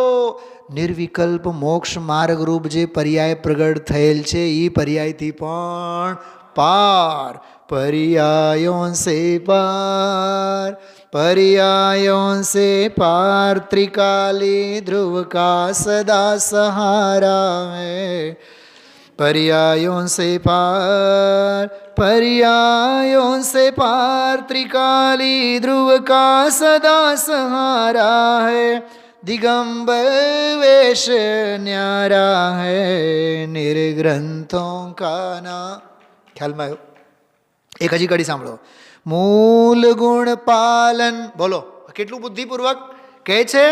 निर्विकल्प मोक्ष मार्ग रूप जे पर्याय प्रगट थયેલ છે એ पर्यायથી પણ પાર. पर्यायों से पार, पर्यायों से पार, त्रिकाली ध्रुव का सदा सहारा है. पर्यायों से पार, पर्यायों से पार, त्रिकाली ध्रुव का सदा सहारा है. दिगंबर वेश न्यारा है, निर्ग्रंथों का ना. ख्याल में आयो? एक हजी कड़ी सांभळो. मूल गुण पालन, बोलो केटलुं बुद्धिपूर्वक कहे छे,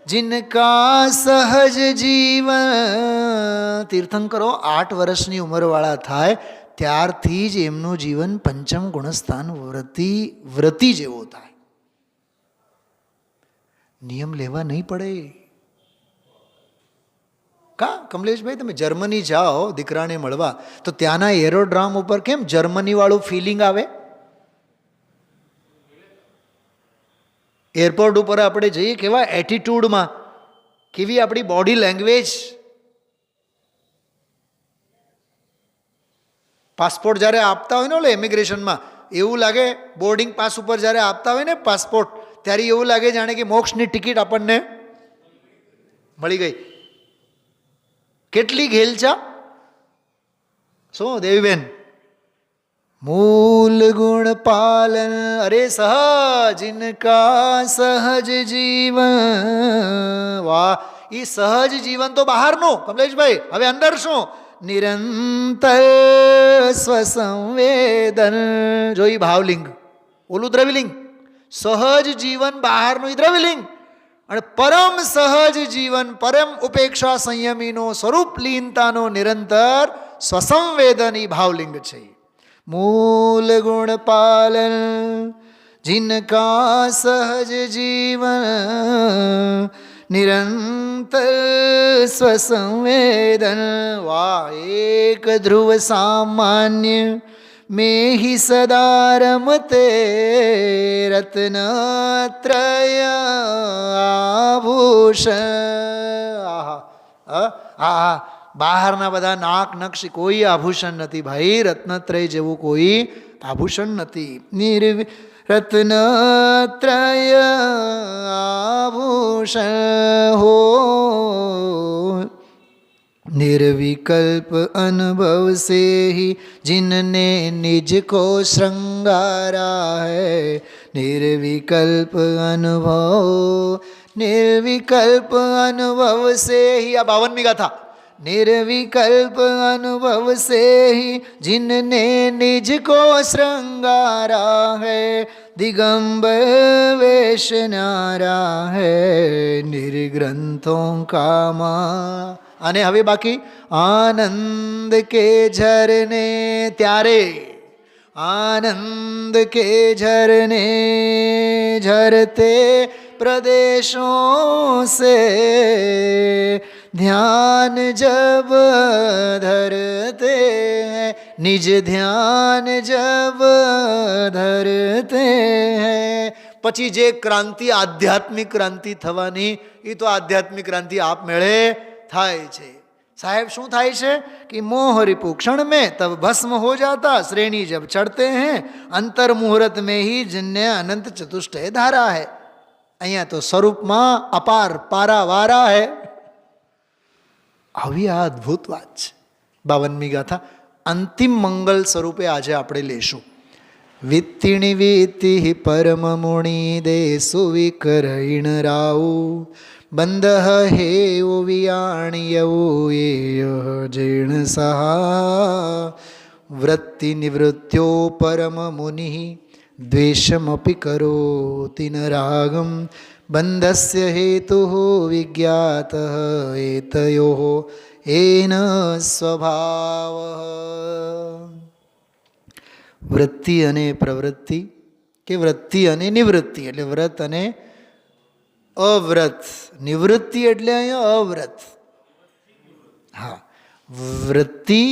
जिनका सहज जीवन. तीर्थंकरो 8 वर्षनी उंमरवाळा थाय त्यारथी ज एमनुं जीवन पंचम गुणस्थान व्रती जेवो थाय. नियम लेवा नहीं पड़े. का कमलेशभाई તમે જર્મની જાઓ દીકરાને મળવા તો ત્યાંના એરોડ્રામ ઉપર કેમ જર્મની વાળું ફિલિંગ આવે? એરપોર્ટ ઉપર આપણે જઈએ કેવા એટીટ્યુડમાં, કેવી આપણી બોડી લેંગ્વેજ. પાસપોર્ટ જ્યારે આપતા હોય ને ઓલે ઇમિગ્રેશનમાં એવું લાગે, બોર્ડિંગ પાસ ઉપર જ્યારે આપતા હોય ને પાસપોર્ટ, ત્યારે એવું લાગે જાણે કે મોક્ષની ટિકિટ આપણને મળી ગઈ. કેટલી ઘેલચા. શું દેવીબેન? मूल गुण पालन. अरे सहज इनका सहज जीवन. वाह, ये सहज जीवन तो बहार नो कमलेश भाई, हवे अंदर शू? निरंतर स्वसंवेदन. जो ये भावलिंग, ओलू द्रविलिंग. सहज जीवन बहार नो द्रविलिंग અને પરમ સહજ જીવન, પરમ ઉપેક્ષા સંયમીનો, સ્વરૂપ લીનતાનો નિરંતર સ્વસંવેદન એ ભાવલિંગ છે. मूल गुण पालन, जिनका सहज जीवन, નિરંતર સ્વસંવેદન વા એક ધ્રુવ સામાન્ય મેં હિ સદા રમતે રત્નત્રય આભૂષણ. બહારના બધા નાક નક્ષી કોઈ આભૂષણ નથી ભાઈ, રત્નત્રય જેવું કોઈ આભૂષણ નથી. રત્નત્રય આભૂષણ હો निर्विकल्प अनुभव से ही जिनने निज को श्रृंगारा है. निर्विकल्प अनुभव से ही आ 52वीं गाथा. निर्विकल्प अनुभव से ही जिनने निज को श्रृंगारा है. दिगंबर वेश न्यारा है निर्ग्रंथों का मां. અને હવે બાકી આનંદ કે ઝરને ત્યારે, આનંદ કે ઝરને ઝરતે प्रदेशों से ध्यान जब धरते हैं, निज ध्यान जब धरते हैं. પછી જે ક્રાંતિ આધ્યાત્મિક ક્રાંતિ થવાની એ તો આધ્યાત્મિક ક્રાંતિ આપમેળે થાય છે. साहेब શું થાય છે कि मोह रिपु क्षण में तब भस्म हो जाता, श्रेणी जब चढ़ते हैं अंतर मुहूर्त में ही जिन्ने अनंत चतुष्टय धारा है. અહીંયા તો સ્વરૂપમાં અપાર પારાવારા હે. આવી આ અદ્ભુત વાત છે. 52મી ગાથા અંતિમ મંગલ સ્વરૂપે આજે આપણે લેશું. વિત્તિણી વિત્તિ પરમ મુનિ દેસુ વિકરઈણ રાઉ બંધ હે ઓ વિયાણ્યઉ એ જૈણ સહા. વૃત્તિ નિવૃત્યો પરમ મુનિ દ્વેષમપી કરોતિ ન રાગમ બંધસ્ય હેતુ વિજ્ઞાત એતયો એન સ્વભાવ. વૃત્તિ અને પ્રવૃત્તિ કે વૃત્તિ અને નિવૃત્તિ એટલે વ્રત અને અવ્રત. નિવૃત્તિ એટલે અહીંયા અવ્રત. હા, વૃત્તિ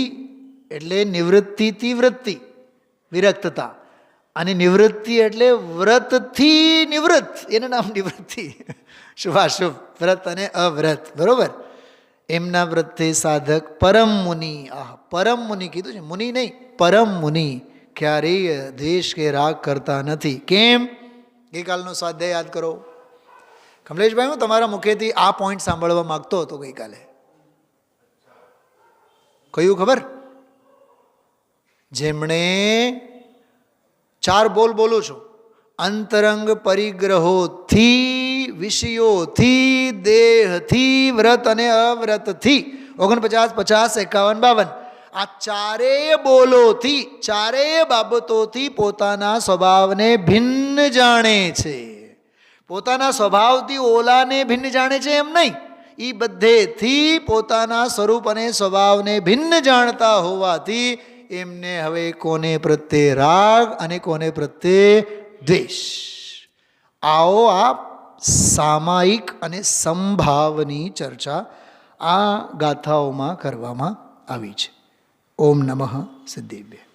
એટલે નિવૃત્તિથી વૃત્તિ વિરક્તતા, અને નિવૃત્તિ એટલે વ્રતથી નિવૃત્ત, એનું નામ નિવૃત્તિ. શુભાશુભ વ્રત અને અવ્રત, બરોબર. એમના વ્રતથી સાધક પરમ મુનિ. પરમ મુનિ કીધું છે, મુનિ નહીં, પરમ મુનિ ક્યારેય દ્વેષ કે રાગ કરતા નથી. કેમ? ગઈકાલનો સ્વાધ્યાય યાદ કરો. કમલેશભાઈ, હું તમારા મુખેથી આ પોઈન્ટ સાંભળવા માગતો હતો ગઈકાલે. કયું ખબર? જેમણે 4 બોલ બોલું છું. અંતરંગ પરિગ્રહોથી, વિષયોથી, દેહથી, વ્રત અને અવ્રતથી 49, 50, 51, 52 આ ચારેય બોલોથી, ચારેય બાબતોથી પોતાના સ્વભાવને ભિન્ન જાણે છે. પોતાના સ્વભાવથી ઓલાને ભિન્ન જાણે છે એમ નહીં, એ બધેથી પોતાના સ્વરૂપ અને સ્વભાવને ભિન્ન જાણતા હોવાથી એમને હવે કોને પ્રત્યે રાગ અને કોને પ્રત્યે દ્વેષ. આવો આ સામાયિક અને સંભાવની ચર્ચા આ ગાથાઓમાં કરવામાં આવી છે. ઓમ નમઃ સિદ્ધેભ્યઃ.